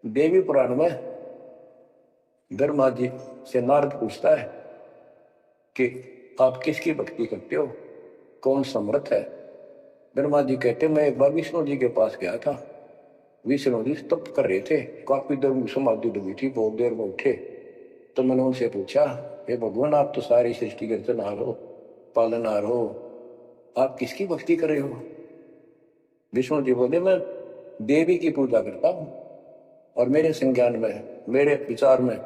देवी पुराण में ब्रह्मा जी से नारद पूछता है कि आप किसकी भक्ति करते हो, कौन समर्थ है। ब्रह्मा जी कहते मैं एक बार विष्णु जी के पास गया था। विष्णु जी तप कर रहे थे, काफी देर समाधि डूबी थी, बहुत देर में उठे। तो मैंने उनसे पूछा, हे भगवान आप तो सारी सृष्टि के रचनहार हो, पालनहार हो, आप किसकी भक्ति कर रहे हो। विष्णु जी बोले मैं देवी की पूजा करता हूं, और मेरे संज्ञान में, मेरे विचार में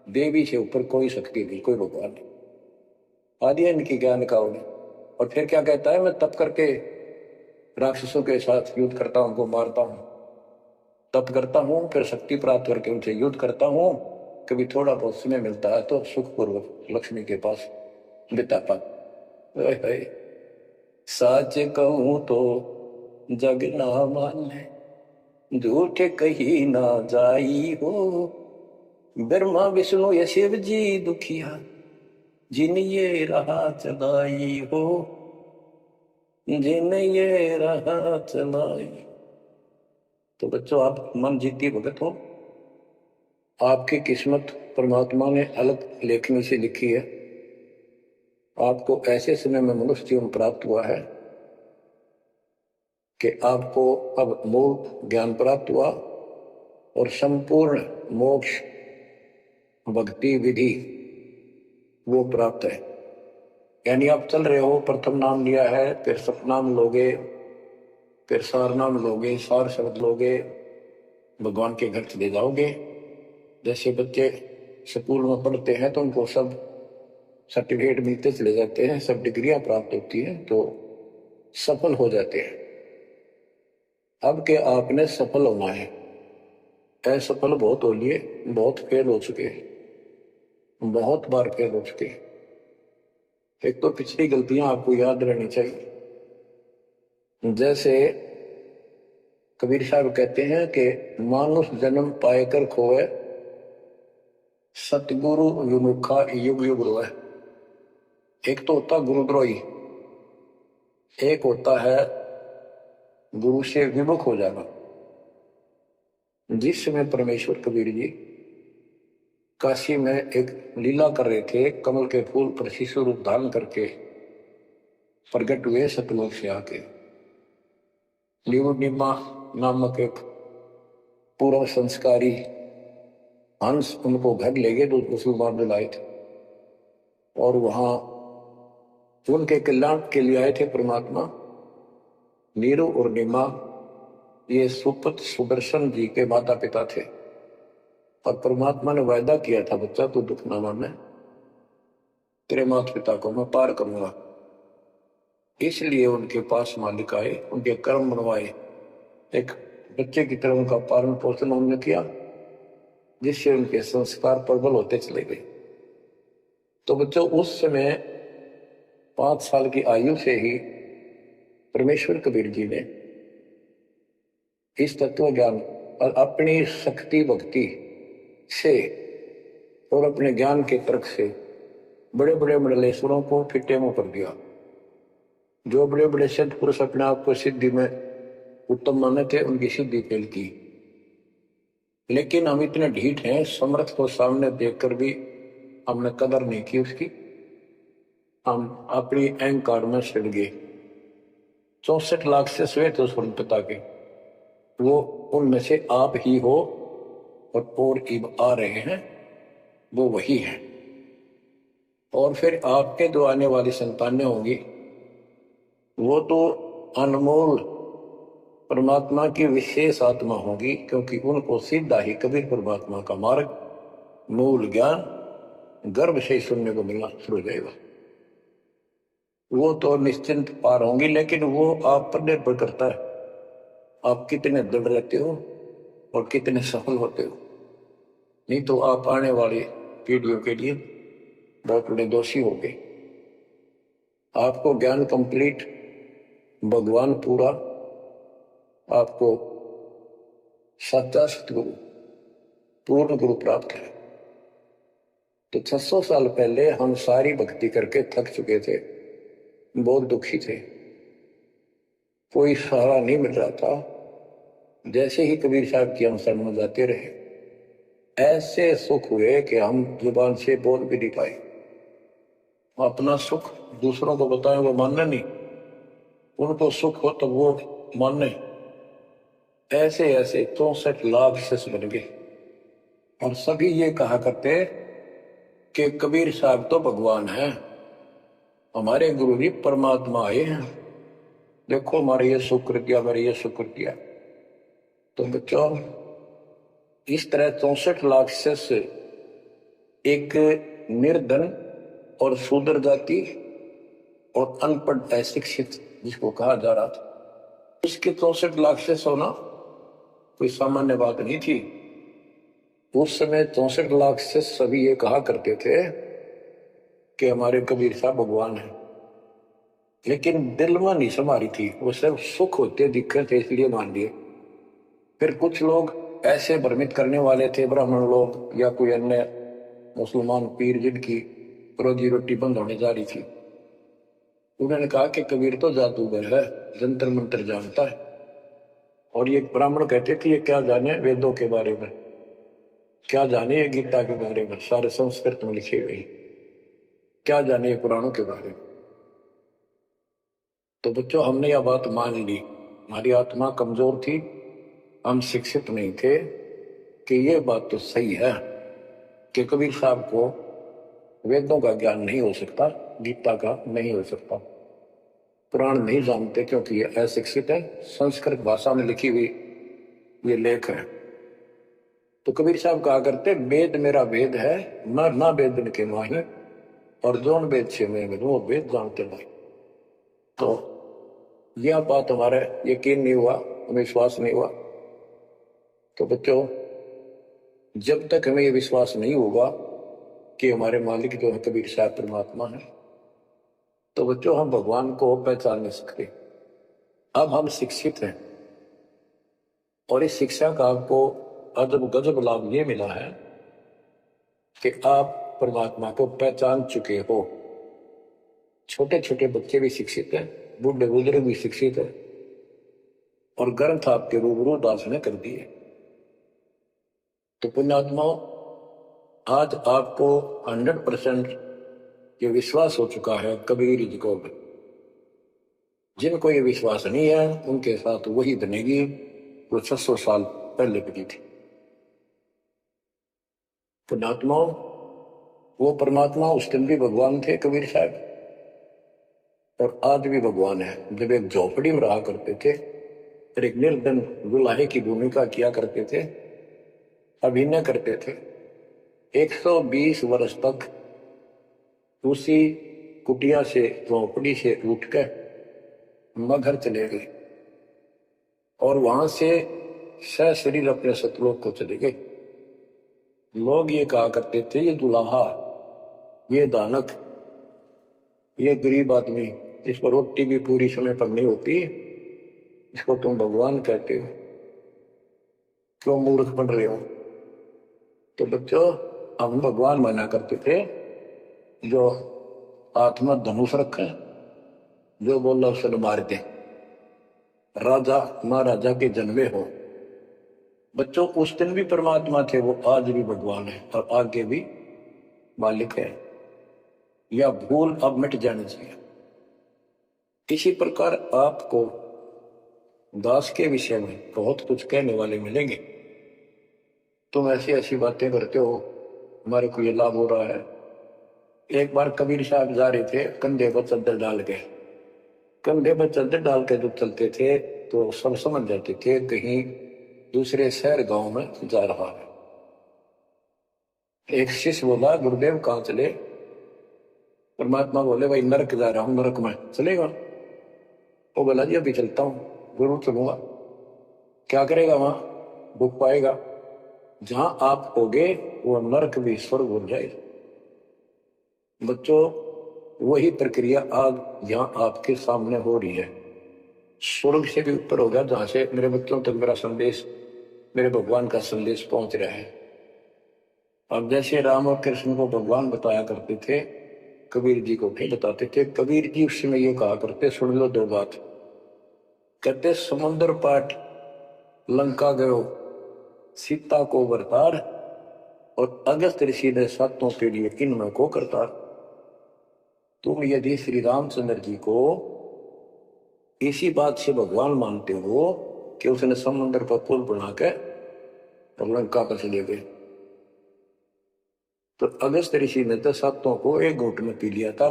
देवी से ऊपर कोई शक्ति नहीं, कोई भगवान नहीं। आदि इनकी ज्ञान का उन्हें। और फिर क्या कहता है, मैं तप करके राक्षसों के साथ युद्ध करता हूं, उनको मारता हूं, तप करता हूं, फिर शक्ति प्राप्त करके उनसे युद्ध करता हूं। कभी थोड़ा बहुत समय मिलता है तो सुखपूर्वक लक्ष्मी के पास बिता पाता। सच कहूं तो जग ना माने, झूठ कही ना जाई हो। ब्रह्मा विष्णु या शिव जी दुखिया, जिन ये राह चलाई हो, जिन ये राह चलाई। तो बच्चों आप मन जीती भगत हो, आपकी किस्मत परमात्मा ने अलग लेखनी से लिखी है। आपको ऐसे समय में मनुष्य जीवन प्राप्त हुआ है कि आपको अब मूल ज्ञान प्राप्त हुआ और संपूर्ण मोक्ष भक्ति विधि वो प्राप्त है। यानी आप चल रहे हो, प्रथम नाम लिया है, फिर सतनाम लोगे, फिर सार नाम लोगे, सार शब्द लोगे, भगवान के घर चले जाओगे। जैसे बच्चे स्कूल में पढ़ते हैं तो उनको सब सर्टिफिकेट मिलते चले जाते हैं, सब डिग्रियां प्राप्त होती हैं। तो सफल हो जाते हैं। अब के आपने सफल होना है, असफल बहुत हो लिए, बहुत फेल हो चुके हैं, बहुत बार फेल हो चुके हैं। एक तो पिछली गलतियां आपको याद रहनी चाहिए। जैसे कबीर साहब कहते हैं कि मानुष जन्म पाएकर खोए, सतगुरु विमुखा युग युग रोए। एक तो होता गुरुद्रोही, एक होता है गुरु से विमुख हो जाना। जिस समय परमेश्वर कबीर जी काशी में एक लीला कर रहे थे, कमल के फूल पर शिशु रूप धारण करके प्रकट हुए सतलोक से आके। निमा नामक एक पूर्व संस्कारी हंस उनको घर ले गए, जो मुसलमान में लाए थे, और वहां उनके कल्याण के लिए आए थे परमात्मा। नीरू और निमा ये सुपुत्र सुदर्शन जी के माता पिता थे, और परमात्मा ने वायदा किया था, बच्चा तू दुख ना माने, तेरे माता पिता को मैं पार करूंगा। इसलिए उनके पास मालिक आए, उनके कर्म बनवाए, एक बच्चे की तरह उनका पालन पोषण उन्होंने किया, जिससे उनके संस्कार प्रबल होते चले गए। तो बच्चों, उस समय 5 साल की आयु से ही परमेश्वर कबीर जी ने इस तत्व ज्ञान और अपनी शक्ति भक्ति से और अपने ज्ञान के तर्क से बड़े बड़े मंडलेश्वरों को फिटे मुंह कर दिया। जो बड़े बड़े सिद्ध पुरुष अपने आप को सिद्धि में उत्तम माने थे, उनकी सिद्धि फेल की। लेकिन हम इतने ढीठ हैं, समर्थ को सामने देखकर भी हमने कदर नहीं की उसकी। हम अपनी अहंकार में सड़ गए। 64 लाख से श्वेत स्वर्ण पिता के, वो उनमें से आप ही हो, और इब आ रहे हैं, वो वही है। और फिर आपके जो आने वाली संतानें होंगी, वो तो अनमोल परमात्मा की विशेष आत्मा होगी, क्योंकि उनको सीधा ही कबीर परमात्मा का मार्ग, मूल ज्ञान गर्भ से ही सुनने को मिलना शुरू हो जाएगा। वो तो निश्चिंत पार होंगी, लेकिन वो आप पर निर्भर करता है, आप कितने दृढ़ रहते हो और कितने सफल होते हो। नहीं तो आप आने वाली पीढ़ियों के लिए बहुत बड़े दोषी हो गए। आपको ज्ञान कंप्लीट, भगवान पूरा, आपको सच्चा सतगुरु पूर्ण गुरु प्राप्त है। तो 600 साल पहले हम सारी भक्ति करके थक चुके थे, बहुत दुखी थे, कोई सहारा नहीं मिल रहा था। जैसे ही कबीर साहब की हम शरण में जाते रहे, ऐसे सुख हुए कि हम जुबान से बोल भी नहीं पाए। अपना सुख दूसरों को बताएं, वो मानने नहीं, उनको सुख हो तो वो मानने। ऐसे ऐसे 64 लाख शिष्य बन गए, और सभी ये कहा करते कि कबीर साहब तो भगवान है, हमारे गुरु जी परमात्मा आए हैं, देखो हमारे ये शुक्र किया, हमारे ये शुक्र किया। तो बच्चों, इस तरह 64 लाख शिष्य एक निर्धन और शूद्र जाति और अनपढ़ अशिक्षित जिसको कहा जा रहा था, उसके 64 लाख शिष्य होना कोई सामान्य बात नहीं थी। उस समय 64 लाख शिष्य सभी ये कहा करते थे कि हमारे कबीर साहब भगवान है, लेकिन दिल में नहीं समारी थी, वो सिर्फ सुख होते दिखे थे इसलिए मान लिए। फिर कुछ लोग ऐसे भ्रमित करने वाले थे, ब्राह्मण लोग या कोई अन्य मुसलमान पीर जिनकी रोजी रोटी बंद होने जा रही थी, उन्होंने कहा कि कबीर तो जादूगर है, जंतर मंत्र जानता है। और ये ब्राह्मण कहते थे ये क्या जाने वेदों के बारे में, क्या जाने ये गीता के बारे में, सारे संस्कृत में लिखे हुए, क्या जाने ये पुराणों के बारे में। तो बच्चों, हमने यह बात मान ली, हमारी आत्मा कमजोर थी, हम शिक्षित नहीं थे कि ये बात तो सही है कि कबीर साहब को वेदों का ज्ञान नहीं हो सकता, गीता का नहीं हो सकता, पुराण नहीं जानते क्योंकि ये अशिक्षित है, संस्कृत भाषा में लिखी हुई ये लेख है। तो कबीर साहब कहा करते, वेद मेरा वेद है, ना वेद के माही, और जोन वेद से मैं मिलूं वो वेद जानते नहीं। तो यह बात हमारा यकीन नहीं हुआ, विश्वास नहीं हुआ। तो बच्चों, जब तक हमें यह विश्वास नहीं होगा कि हमारे मालिक जो है कबीर साहब परमात्मा है, तो बच्चों हम भगवान को पहचान नहीं सकते। अब हम शिक्षित हैं और इस शिक्षा का आपको अजब गजब लाभ ये मिला है कि आप परमात्मा को पहचान चुके हो। छोटे छोटे बच्चे भी शिक्षित हैं, बूढ़े बुजुर्ग भी शिक्षित हैं, और ग्रंथ आपके रूबरू दास ने कर दिए। तो पुण्यात्माओं, आज आपको 100% ये विश्वास हो चुका है कबीर जी को। जिनको ये विश्वास नहीं है उनके साथ वही बनेगी जो 600 साल पहले बनी थी। पुण्यात्माओं, वो परमात्मा उस दिन भी भगवान थे कबीर साहब, और आज भी भगवान है। जब एक झोपड़ी में रहा करते थे और एक निर्धन दुल्हे की भूमिका किया करते थे, अभिनय करते थे, 120 वर्ष तक उसी कुटिया से, झोपड़ी से उठकर मगहर चले गए और वहां से सशरीर अपने सतलोक को चले गए। लोग ये कहा करते थे, ये दुल्हा, ये दानक, ये गरीब आदमी, इस पर रोटी भी पूरी समय पर नहीं होती, इसको तुम भगवान कहते हो, क्यों मूर्ख बन रहे हो। तो बच्चों, हम भगवान माना करते थे जो आत्मा धनुष रखे, जो बोला उसे मार दे, राजा महाराजा के जन्मे हो। बच्चों, उस दिन भी परमात्मा थे, वो आज भी भगवान है और आगे भी मालिक है। यह भूल अब मिट जानी चाहिए। इसी प्रकार आपको दास के विषय में बहुत कुछ कहने वाले मिलेंगे। तुम ऐसी ऐसी बातें करते हो, हमारे को ये लाभ हो रहा है। एक बार कबीर साहब जा रहे थे, कंधे पर चद्दर डाल के, कंधे पर चद्दर डाल के जब चलते थे तो सब समझ जाते थे कहीं दूसरे शहर गांव में जा रहा है। एक शिष्य बोला, गुरुदेव कहाँ चले। परमात्मा बोले, भाई नरक जा रहा हूं, नरक में चलेगा। वो बोला, जी अभी चलता हूं, जरूर चलूंगा। क्या करेगा वहां, भूख पाएगा। जहां आप होगे वो नरक भी स्वर्ग हो जाएगा। बच्चों, वही प्रक्रिया आज यहां आपके सामने हो रही है। स्वर्ग से भी ऊपर होगा, जहां से मेरे बच्चों तक मेरा संदेश, मेरे भगवान का संदेश पहुंच रहा है। अब जैसे राम और कृष्ण को भगवान बताया करते थे, कबीर जी को भी बताते थे। कबीर जी उस समय ये कहा करते, सुन लो दो बात। कहते, समुद्र पाट लंका गयो, सीता को बरतार, और अगस्त ऋषि ने सातों के लिए इनमें को करतार। तुम यदि श्री रामचंद्र जी को इसी बात से भगवान मानते हो कि उसने समुद्र पर पुल बना के लंका पर चले गए, तो अगस्त ऋषि ने तो सातों को एक घूंट में पी लिया था।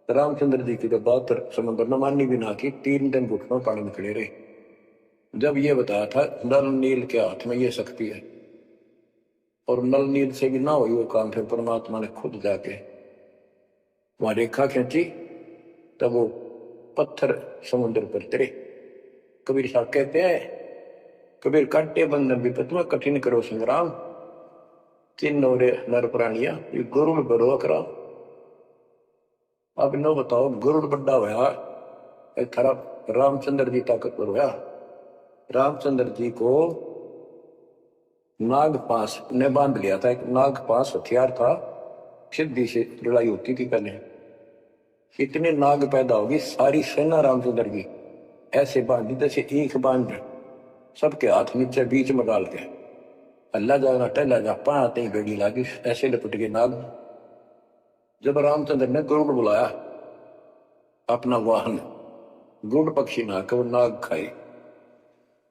रामचंद्र जी की तो बात समुद्र ने मानी भी ना की, 3 दिन घुट में पानी में खड़े रहे। जब ये बताया था नल नील के हाथ में ये शक्ति है, और नल नील से भी ना हुई वो काम, फिर परमात्मा ने खुद जाके वहां रेखा खींची, तब वो पत्थर समुद्र पर तरे। कबीर साहब कहते हैं, कबीर काटे बंधन विपत में कठिन करो संग्राम, तीनों रे नर प्राणिया ये गरुड़ बरो करा। अब नो बताओ, गरुड़ बड्डा होया, थारा रामचंद्र जी ताकतवर होया। रामचंद्र जी को नागपाश ने बांध लिया था। एक नागपाश हथियार था, सिद्धि से लड़ाई होती थी पहले। इतने नाग पैदा होगी, सारी सेना रामचंद्र की ऐसे बांधी जैसे एक बांध, सबके हाथ नीचे बीच में डाल के अल्लाह जाना टहला जा, पाते ही बेड़ी लागी, ऐसे लपट के नाग। जब रामचंद्र ने गरुड़ बुलाया अपना वाहन, गरुड़ पक्षी ना वो नाग खाए,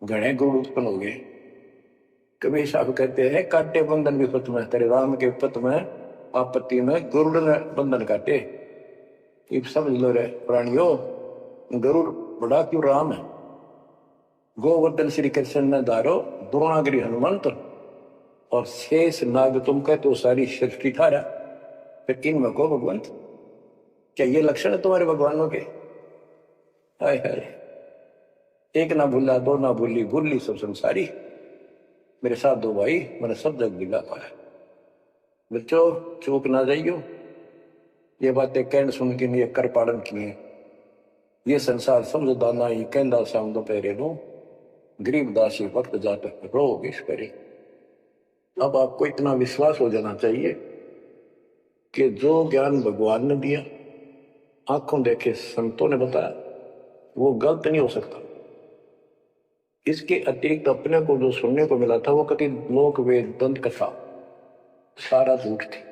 घने गरुड़ उत्पन्न हो गए। कबीर साहब कहते हैं, काटे बंधन विपत में, तेरे राम के विपत में, आपत्ति में गरुड़ ने बंधन काटे। समझ लो रे प्राणियों, गरुड़ बड़ा क्यों राम है। गोवर्धन श्री कृष्ण ने धारो, द्रोणागिरी हनुमंत, और शेष नाग तुम कहते हो सारी सृष्टि थारा, फिर इनमें को भगवंत। क्या ये लक्षण है तुम्हारे भगवानों के। हाय हाय, एक ना भूला दो ना भूली, भूली सब संसारी, मेरे साथ दो भाई मैंने सब जग दिला पाया। बच्चों चूक ना जाइयो, ये बातें कहन सुन के नहीं कर पालन किए। ये संसार समझदाना ही कहता शाम दोपहरे नो, गरीब दासी वक्त जाते रोग इस करे। अब आपको इतना विश्वास हो जाना चाहिए कि जो ज्ञान भगवान ने दिया, आंखों देखे संतों ने बताया, वो गलत नहीं हो सकता। इसके अतिरिक्त अपने को जो सुनने को मिला था वो कभी लोक वेद दंत कथा सारा झूठ थी,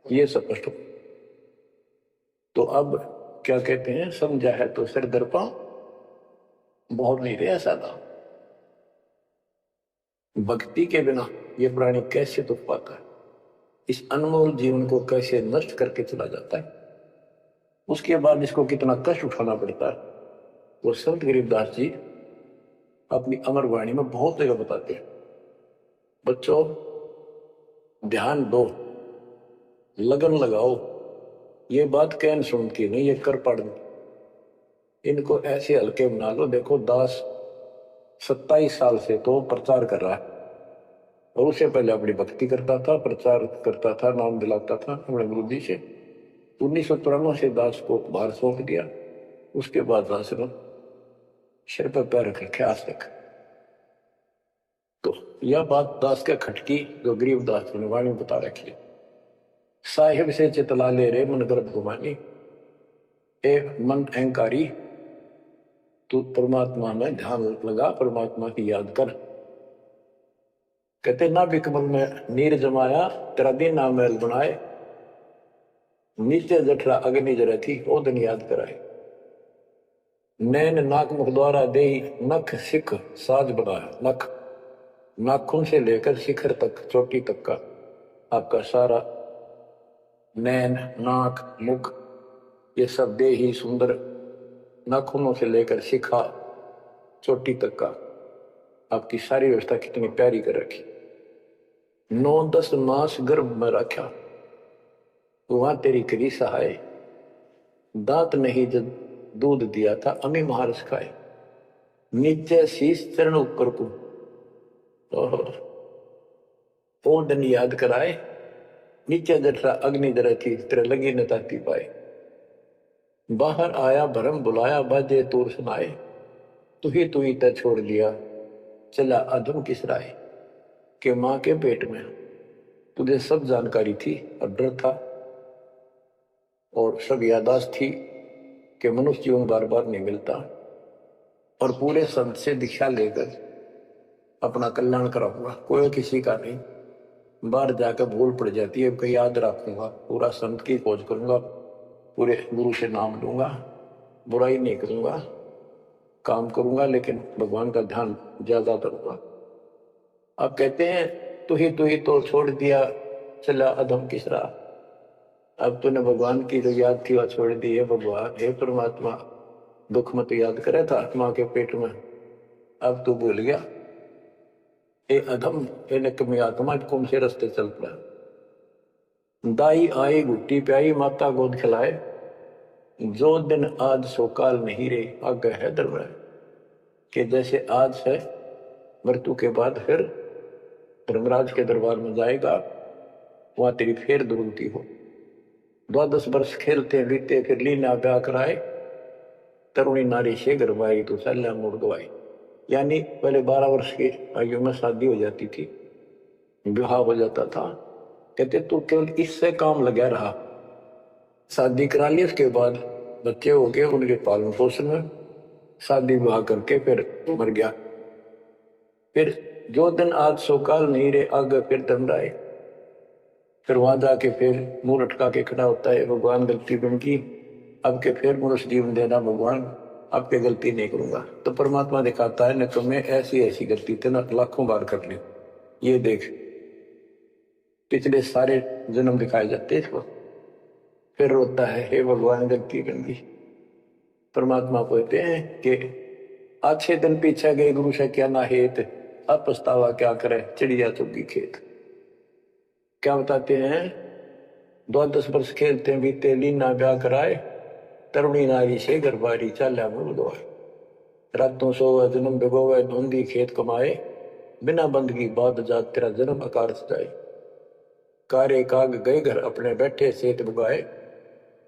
ये स्पष्ट हो। तो अब क्या कहते हैं, समझा है तो सिर दर्पा बहुत नहीं रहा सादा। भक्ति के बिना ये प्राणी कैसे दुख पाता है, इस अनमोल जीवन को कैसे नष्ट करके चला जाता है, उसके बाद इसको कितना कष्ट उठाना पड़ता है, वो संत गरीबदास जी अपनी अमर वाणी में बहुत जगह बताते हैं। बच्चों ध्यान दो, लगन लगाओ, ये बात कहन सुन के नहीं, ये कर पढ़ इनको ऐसे हल्के बना लो। देखो दास 27 साल से तो प्रचार कर रहा है, और उससे पहले अपनी भक्ति करता था, प्रचार करता था, नाम दिलाता था अपने गुरु जी से। 1993 से दास को बाहर सौंप दिया, उसके बाद दास ने सिर पर पैर रख रखे आज तक। तो यह बात दास के खटकी जो गरीब दास ने वाणी बता रखी। साहिब से चितला ले रे मन गर्भ गुमानी, ए मन अहंकारी तू परमात्मा में ध्यान लगा, परमात्मा की याद कर। कहते ना बिकमल में नीर जमाया, तेरा दिन नाम महल बनाए, नीचे जठरा अग्नि जरा थी ओ दिन याद कराए। नैन नाक मुख द्वारा दे नख सिख साज बनाया, नख नाखून से लेकर शिखर तक चोटी तक का आपका सारा नैन नाक मुख ये सब दे ही सुंदर, नाखूनों से लेकर शिखा चोटी तक का आपकी सारी व्यवस्था कितनी प्यारी कर रखी। 9-10 मास गर्भ में रखा, वहां तेरी करी सहाय, दांत नहीं जब दूध दिया था अमी महारस खाए, नीचे शीश चरण ऊपर को ओ दिन याद कराए, नीचे जठरा अग्नि जरा थी तेरे लगी न ताती पाए। बाहर आया भरम बुलाया बाजे तोर सुनाए, तू ही तय छोड़ दिया चला अधम किस राय। के माँ के पेट में तुझे सब जानकारी थी और डर था और सब यादाश्त थी कि मनुष्य जीवन बार बार नहीं मिलता, और पूरे संत से दीक्षा लेकर अपना कल्याण कराऊंगा, कोई किसी का नहीं। बाहर जाकर भूल पड़ जाती है, कहीं याद रखूंगा, पूरा संत की खोज करूंगा, पूरे गुरु से नाम लूंगा, बुराई नहीं करूंगा, काम करूंगा लेकिन भगवान का ध्यान ज्यादा करूंगा। अब कहते हैं तू ही तो छोड़ दिया चला अधम किस राह, अब तूने भगवान की जो याद थी वह छोड़ दी है। भगवान हे परमात्मा दुख मत याद करे था माँ के पेट में, अब तू भूल गया। ए अधम ए निकमी आत्मा कौन से रास्ते चल पड़ा। दाई आई घुट्टी प्याई माता गोद खिलाए, जो दिन आज सो काल नहीं रे आगे है दरबार। कि जैसे आज है मृत्यु के बाद फिर धर्मराज के दरबार में जाएगा, वहां तेरी फिर दुर्गति हो। 12 वर्ष खेलते बीते फिर लीना ब्याह कराए, तरुणी नारी से गरबाई तो सल्ला मोड़ गवाई। यानी पहले 12 वर्ष की आयु में शादी हो जाती थी, विवाह हो जाता था। कहते तू केवल इससे काम लगा रहा, शादी करा ली, उसके बाद बच्चे हो गए, उनके पालन पोषण में शादी विवाह करके फिर मर गया। फिर जो दिन आज सोकाल नहीं रहे आगे फिर दंड आए, फिर वहां जाके फिर मुंह लटका के खड़ा होता है, भगवान गलती बन की, अब के फिर मनुष्य जीवन देना भगवान, अब के गलती नहीं करूंगा। तो परमात्मा दिखाता है न तुम्हें ऐसी ऐसी गलती थे ना लाखों बार कर ली, ये देख पिछले सारे जन्म दिखाए जाते इसको। फिर रोता है हे भगवान गलती बन गई। परमात्मा कहते हैं कि अच्छे दिन पीछे गए गुरु से क्या ना हेत, अब पछतावा क्या करे चिड़िया चुगी खेत। क्या बताते हैं 12 वर्ष खेलते बीते लीना ब्याह कराए, तरुणी नारी से गरबारी चाल्या मूल गवाए। रातों सोवे जन्म भिगोवे धुंधी खेत कमाए। बिना बंद की बात जात तेरा जन्म आकार सजाए। कारे काग गए घर अपने बैठे सेत बुगाए।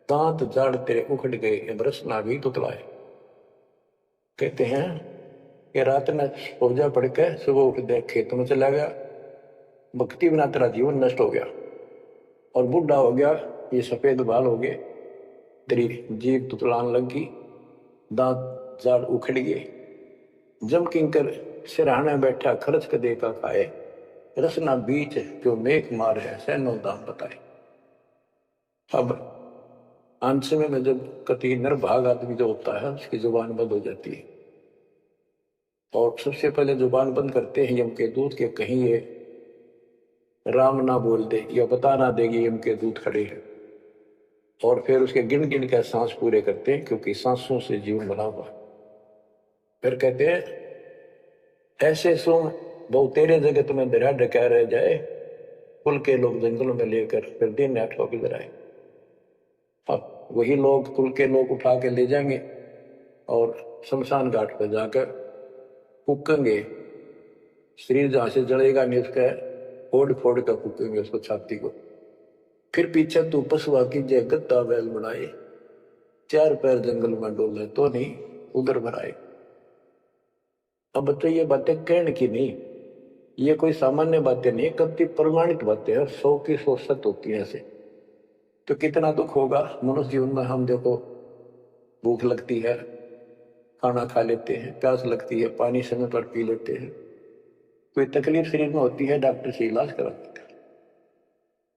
दांत जाड़ तेरे उखड़ गए बरस ना भी तुतलाए। कहते हैं कि रात में पूजा पढ़ के सुबह उठ दे खेत में चला गया, भक्ति बिना तेरा जीवन नष्ट हो गया और बूढ़ा हो गया, ये सफेद बाल हो गए, तेरी जीभ तुतलान लगी, दांत जाड़ उखड़ गए। जम किंकर सिरहाने बैठा खर्च के देखा खाए। रसना बीच जो मेघ मार है सैनो दाम बताए। अब अंत समय में जब कति निर्भाग आदमी जो होता है उसकी जुबान बंद हो जाती है और सबसे पहले जुबान बंद करते हैं यम के दूत के कहीं ये राम ना बोल दे या बता ना देगी यम के दूत खड़े हैं। और फिर उसके गिन गिन के सांस पूरे करते हैं क्योंकि सांसों से जीवन बना हुआ। फिर कहते हैं ऐसे सुन बहु तेरे जगत में दरिया ढका रह जाए। कुल के लोग जंगलों में लेकर फिर दिन रात होकर आए। अब वही लोग कुल के लोग उठा के ले जाएंगे और शमशान घाट पर जाकर फूकेंगे। शरीर जहां से जलेगा नहीं उसका फोड़ फोड़ कर फूकेंगे उसको छाती को। फिर पीछे तू पशुआ की जय गद्दा बैल बनाए। चार पैर जंगल में डोले तो नहीं उधर भराए। अब बताइए ये बातें कहने की नहीं, ये कोई सामान्य बातें नहीं, कति प्रमाणित बातें हैं, 100 की 100 सत्य होती है ऐसे। तो कितना दुख होगा मनुष्य जीवन में। हम देखो भूख लगती है खाना खा लेते हैं, प्यास लगती है पानी समय पर पी लेते हैं, कोई तकलीफ शरीर में होती है डॉक्टर से इलाज कराते हैं,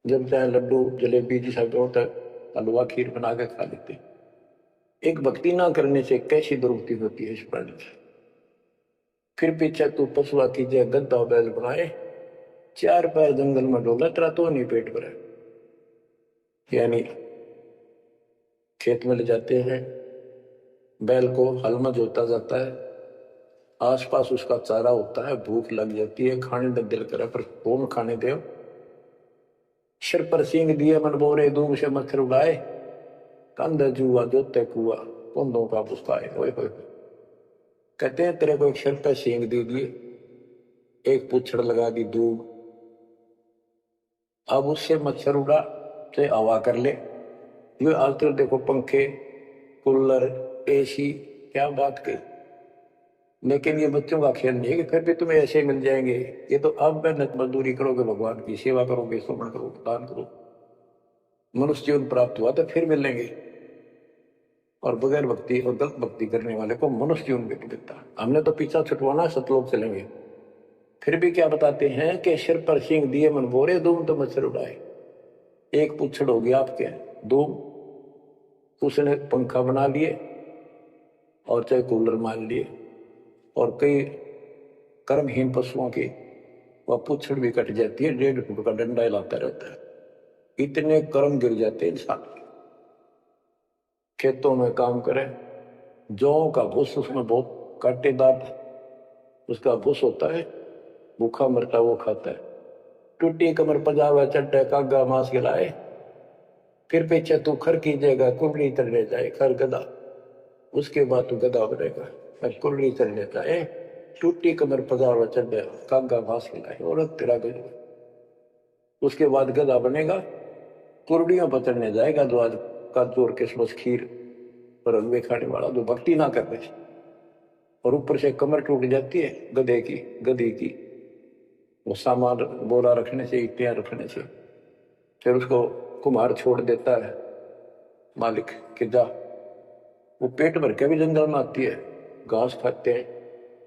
जब चाहे लड्डू जलेबी जिस होता है हलवा खीर बना के खा लेते हैं। एक भक्ति ना करने से कैसी दुर्गति होती है इस प्राणी से। फिर पीछे तू पशुआ की जय गद्दा बैल बनाए। चार पैर जंगल में डोला तेरा तो नहीं पेट भरा। यानी खेत में ले जाते हैं बैल को, हल में जोता जाता है, आसपास उसका चारा होता है, भूख लग जाती है, खाने का दिल करे पर कौन खाने दे। सिर पर सींग दिए मन बोरे दूब से मच्छर उड़ाए। कंध जुआ जोते कुआ कुंदों का पुस्ताए। ओए होए कहते हैं तेरे को एक सिर पर सींग दे दिए, एक पूछड़ लगा दी दूब, अब उससे मच्छर उड़ा तो हवा कर ले। ये आजकल देखो पंखे कूलर एसी क्या बात कही, लेकिन ये बच्चों का खेल नहीं है कि फिर भी तुम्हें ऐसे मिल जाएंगे। ये तो अब मेहनत मजदूरी करोगे, भगवान की सेवा करोगे, सुमन करोगे, दान करो, मनुष्य जीवन प्राप्त हुआ तो फिर मिलेंगे। और बगैर भक्ति और गलत भक्ति करने वाले को मनुष्य जीवन भी नहीं मिलता। हमने तो पीछा छुटवाना सतलोक चलेंगे। फिर भी क्या बताते हैं कि सिर पर सींग दिए मन बोरे दूम तो मच्छर उड़ाए। एक पुच्छड़ हो गया आपके दूम, उसने पंखा बना लिए और चाहे कूलर मान लिए, और कई कर्महीन पशुओं की वह पुच्छड़ भी कट जाती है, 1.5 फुट का डंडा हिलाता रहता है। इतने कर्म गिर जाते हैं इंसान के। खेतों में काम करें, जौ का भूस उसमें बहुत कांटेदार उसका भूस होता है, भूखा मरता वो खाता है। टूटी कमर पजावा चड्डे कागा मांस गिलाए। फिर पीछे तू खर कीजिएगा कुंडली तरने जाए खर गदा, उसके बाद तू गदा बनेगा। कुंडली तरने जाए टूटी कमर पजावा चड्डे कागा मांस गिलाए और तेरा गदा, उसके बाद गदा बनेगा। कुर्डियां पचड़ने जाएगा जो आज काजू और किशमिश खीर और हलवे खाने वाला जो भक्ति ना करने से, और ऊपर से कमर टूट जाती है गधे की गधी की, वो सामान बोरा रखने से ईटियां रखने से। फिर उसको कुम्हार छोड़ देता है मालिक कि जा, वो पेट भर के भी जंगल में आती है, घास खाते हैं,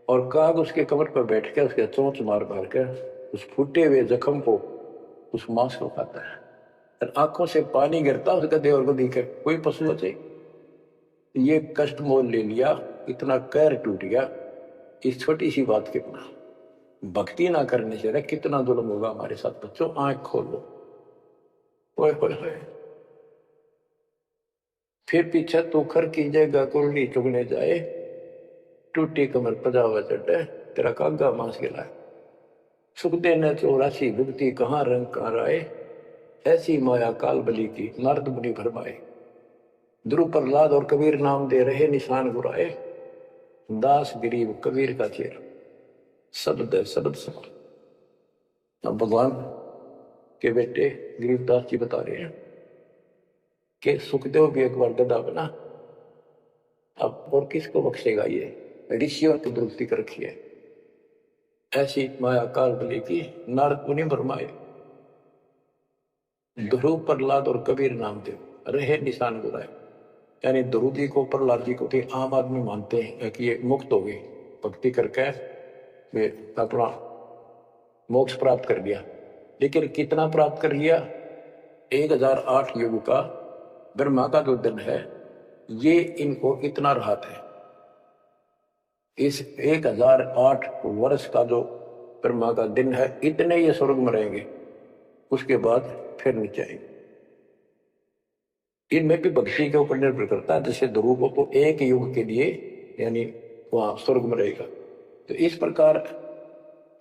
और काग उसके कमर पर बैठ के उसके चोंच मार मार के उस फूटे हुए जख्म को, उस मांस को खाता है। और आंखों से पानी गिरता उस गधे और गधी के। कोई पशु बचे, ये कष्ट मोल ले लिया, इतना कैर टूट गया इस छोटी सी बात के बिना। भक्ति ना करने से रे कितना जुल्म होगा हमारे साथ। बच्चों आंख खोलो। ओए होए होए। फिर पीछे तू खर कीजिएगा कुंडली चुगने जाए, टूटी कमर पजावा चढ़े तेरा कागा मांस गिलाए। सुख देने 84 भुगती कहाँ रंग कहाँ राय, ऐसी माया काल बली की नारद मुनि भरमाए। ध्रुव प्रहलाद और कबीर नाम दे रहे निशान गुराए, दास गरीब कबीर का चेहरा, शब्द है शब्द समान। अब भगवान के बेटे गरीबदास जी बता रहे हैं कि सुखदेव भी एक बार गधा बना, अब और किसको बख्शेगा, ये ऋषियों की दुरुक्ति कर रखी है। ऐसी माया काल बली की नारद मुनि भरमाए, ध्रुव प्रहलाद और कबीर नाम दे रहे निशान गुराए। यानी ध्रुव जी को प्रहलाद जी को तो आम आदमी मानते हैं कि ये मुक्त हो गए, भक्ति करके वे अपना मोक्ष प्राप्त कर लिया। लेकिन कितना प्राप्त कर लिया? 1008 युग का ब्रह्मा का जो दिन है, ये इनको इतना राहत है। इस 1008 वर्ष का जो ब्रह्मा का दिन है, इतने ये स्वर्ग में रहेंगे, उसके बाद फिर नीचे आएंगे। इनमें भी भक्ति के ऊपर निर्भर करता है। जैसे ध्रुव को तो एक युग के लिए यानी वहां स्वर्ग में रहेगा। तो इस प्रकार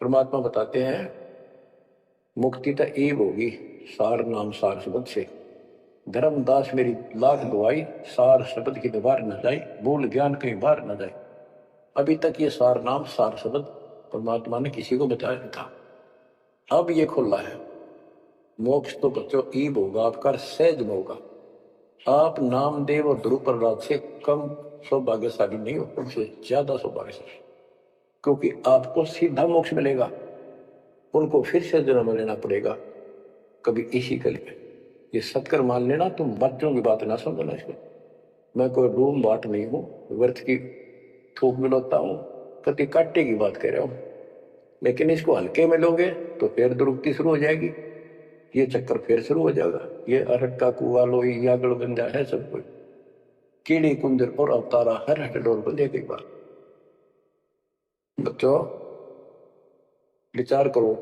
परमात्मा बताते हैं मुक्ति तो ईब होगी सार नाम सार शब्द से। धर्मदास मेरी लाख दुआई, सार शब्द की दीवार न जाए, भूल ज्ञान कहीं बाहर न जाए। अभी तक ये सार नाम सार शब्द परमात्मा ने किसी को बताया नहीं था, अब ये खुला है। मोक्ष तो बच्चों ईब होगा आपका, सहज में होगा। आप नामदेव और ध्रुव प्रहलाद से कम सौभाग्यशाली नहीं हो, उनसे ज्यादा सौभाग्यशाली, क्योंकि आपको सीधा मोक्ष मिलेगा, उनको फिर से जन्म लेना पड़ेगा कभी इसी कली में। ये सत्कर मान लेना, तुम बच्चों की बात ना समझना इसको। मैं कोई डूम बाट नहीं हूं, व्यर्थ की थूक मिलोता हूं, कति काटे की बात कह रहा हूं। लेकिन इसको हल्के में लोगे तो फिर दुरुक्ति शुरू हो जाएगी, ये चक्कर फिर शुरू हो जाएगा। ये अरट का कुआ लोई यागड़ बंदा है सब कुछ, कीड़ी कुंदर और अवतारा हर हट डोर को देख एक बार। बच्चों विचार करो,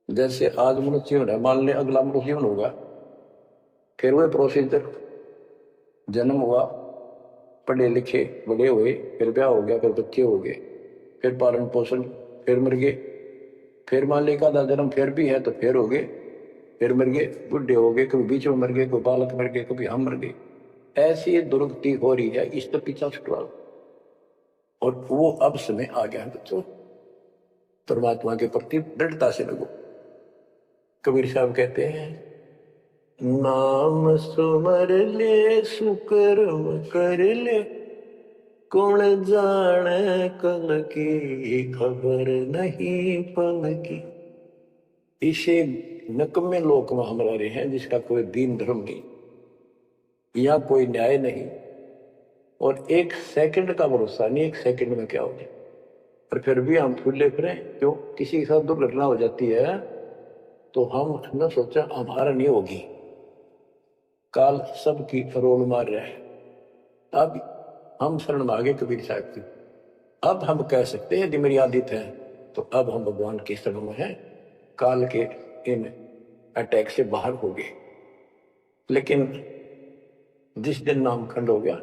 जैसे आज मनुष्य जीवन है, मान ले अगला मनुष्य जीवन होगा, फिर वह प्रोसीजर, जन्म हुआ, पढ़े लिखे बड़े हुए, फिर ब्याह हो गया, फिर बच्चे हो गए, फिर पालन पोषण, फिर मर गए, फिर मान ले का जन्म फिर भी है तो फिर हो गए, फिर मर गए, बुढ़े हो गए, कभी बीच में मर गए, कोई बालक मर गए, कभी हम मर गए। ऐसी दुर्गति हो रही है, इस तो पीछा छुटवाओ। और वो अब समय आ गया है बच्चों, परमात्मा के प्रति दृढ़ता से लगो। कबीर साहब कहते हैं, नाम सुमर ले सुकर्म कर ले, कौन जाने कल की खबर नहीं पल की। इसे नकमे लोक में हम रह रहे हैं, जिसका कोई दीन धर्म नहीं, या कोई न्याय नहीं, और एक सेकंड का भरोसा नहीं, एक सेकंड में क्या हो जाए। और फिर भी हम फूले फिरे, क्यों? किसी के साथ दुर्घटना हो जाती है तो हम न सोचा हमारा नहीं होगी, काल सबकी रोल मार रहा है। अब हम शरण मांगे कबीर साहब की, अब हम कह सकते हैं यदि मेरी आदित है तो अब हम भगवान की शरण में हैं, काल के इन अटैक से बाहर हो गए। लेकिन जिस दिन नाम खंड हो गया,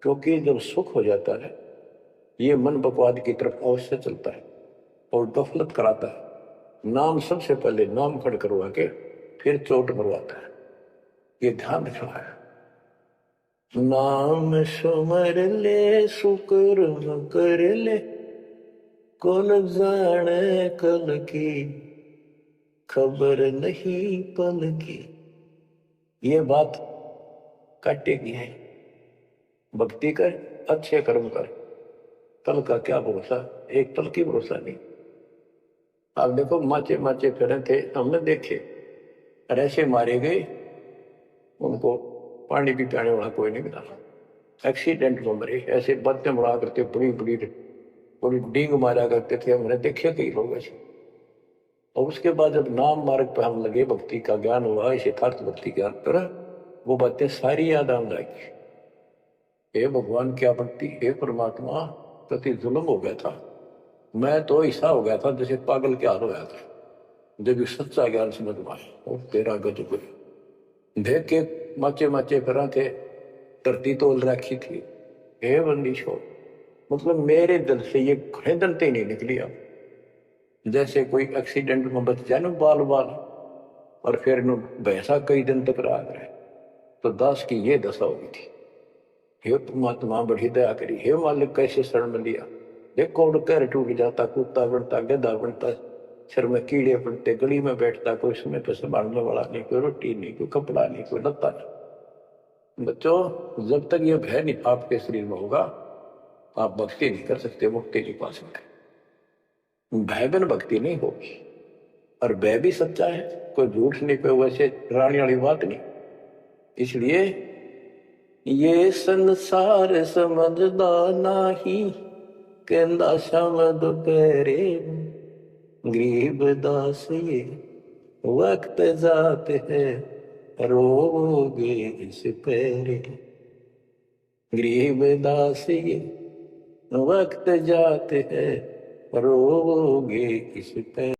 क्योंकि जब सुख हो जाता है ये मन बकवाद की तरफ अवश्य चलता है और गफलत कराता है। नाम सबसे पहले नाम खड़ करवा के फिर चोट मरवाता है, ये ध्यान रखना है। नाम सुमर ले सुकर्म कर ले, कौन जाने कल की खबर नहीं पल की। ये बात काटे की है, भक्ति कर, अच्छे कर्म कर, कल का क्या भरोसा, एक पल की भरोसा नहीं। आप देखो माचे माचे फिरे थे, हमने देखे, और ऐसे मारे गए, उनको पानी भी पिलाने वाला कोई नहीं मिला, एक्सीडेंट में मरे। ऐसे बत्ते मरा करते, बड़ी बड़ी बड़ी डींग मारा करते थे, हमने देखे कई लोग ऐसे। और उसके बाद जब नाम मार्ग पर हम लगे, भक्ति का ज्ञान हुआ, इस यथार्थ भक्ति ज्ञान पर, वो बातें सारी याद आने लगी। हे भगवान क्या भक्ति, हे परमात्मा, प्रति जुल्म हो गया था, मैं तो ऐसा हो गया था जैसे पागल के हाल हो गया था। जब ये सच्चा ज्ञान समझ में आया, वो तेरा गजब देख के माचे माचे फिरा थे, धरती तोल रखी थी। हे बंदीशो, मतलब मेरे दिल से ये खरीदनते नहीं निकली। अब जैसे कोई एक्सीडेंट में बच जाए ना बाल बाल, और फिर भैंसा कई दिन तक रहा रहे, तो दास की ये दशा हुई थी। हे परमात्मा बड़ी दया करी, हे मालिक कैसे शरण में लिया। देखो पैर टूट जाता, कुत्ता बनता, गधा बनता, सिर में कीड़े पड़ते, गली में बैठता, कोई समय पर संभालने वाला नहीं, कोई रोटी नहीं, कोई कपड़ा नहीं, कोई लत्ता नहीं। बच्चों, जब तक ये भय नहीं आपके शरीर में होगा, आप भक्ति नहीं कर सकते, मुक्ति नहीं पा सकते। भय बिन भक्ति नहीं होगी। और भय भी सच्चा है, कोई झूठ नहीं, कोई वैसे डराने वाली बात नहीं। इसलिए ये संसार समझदा नाही, कहंदा शब्द पेरे, गरीब दास ये वक्त जात है, रोगे इस पेरे। गरीब दास ये वक्त जात है, रोगे इस पेरे।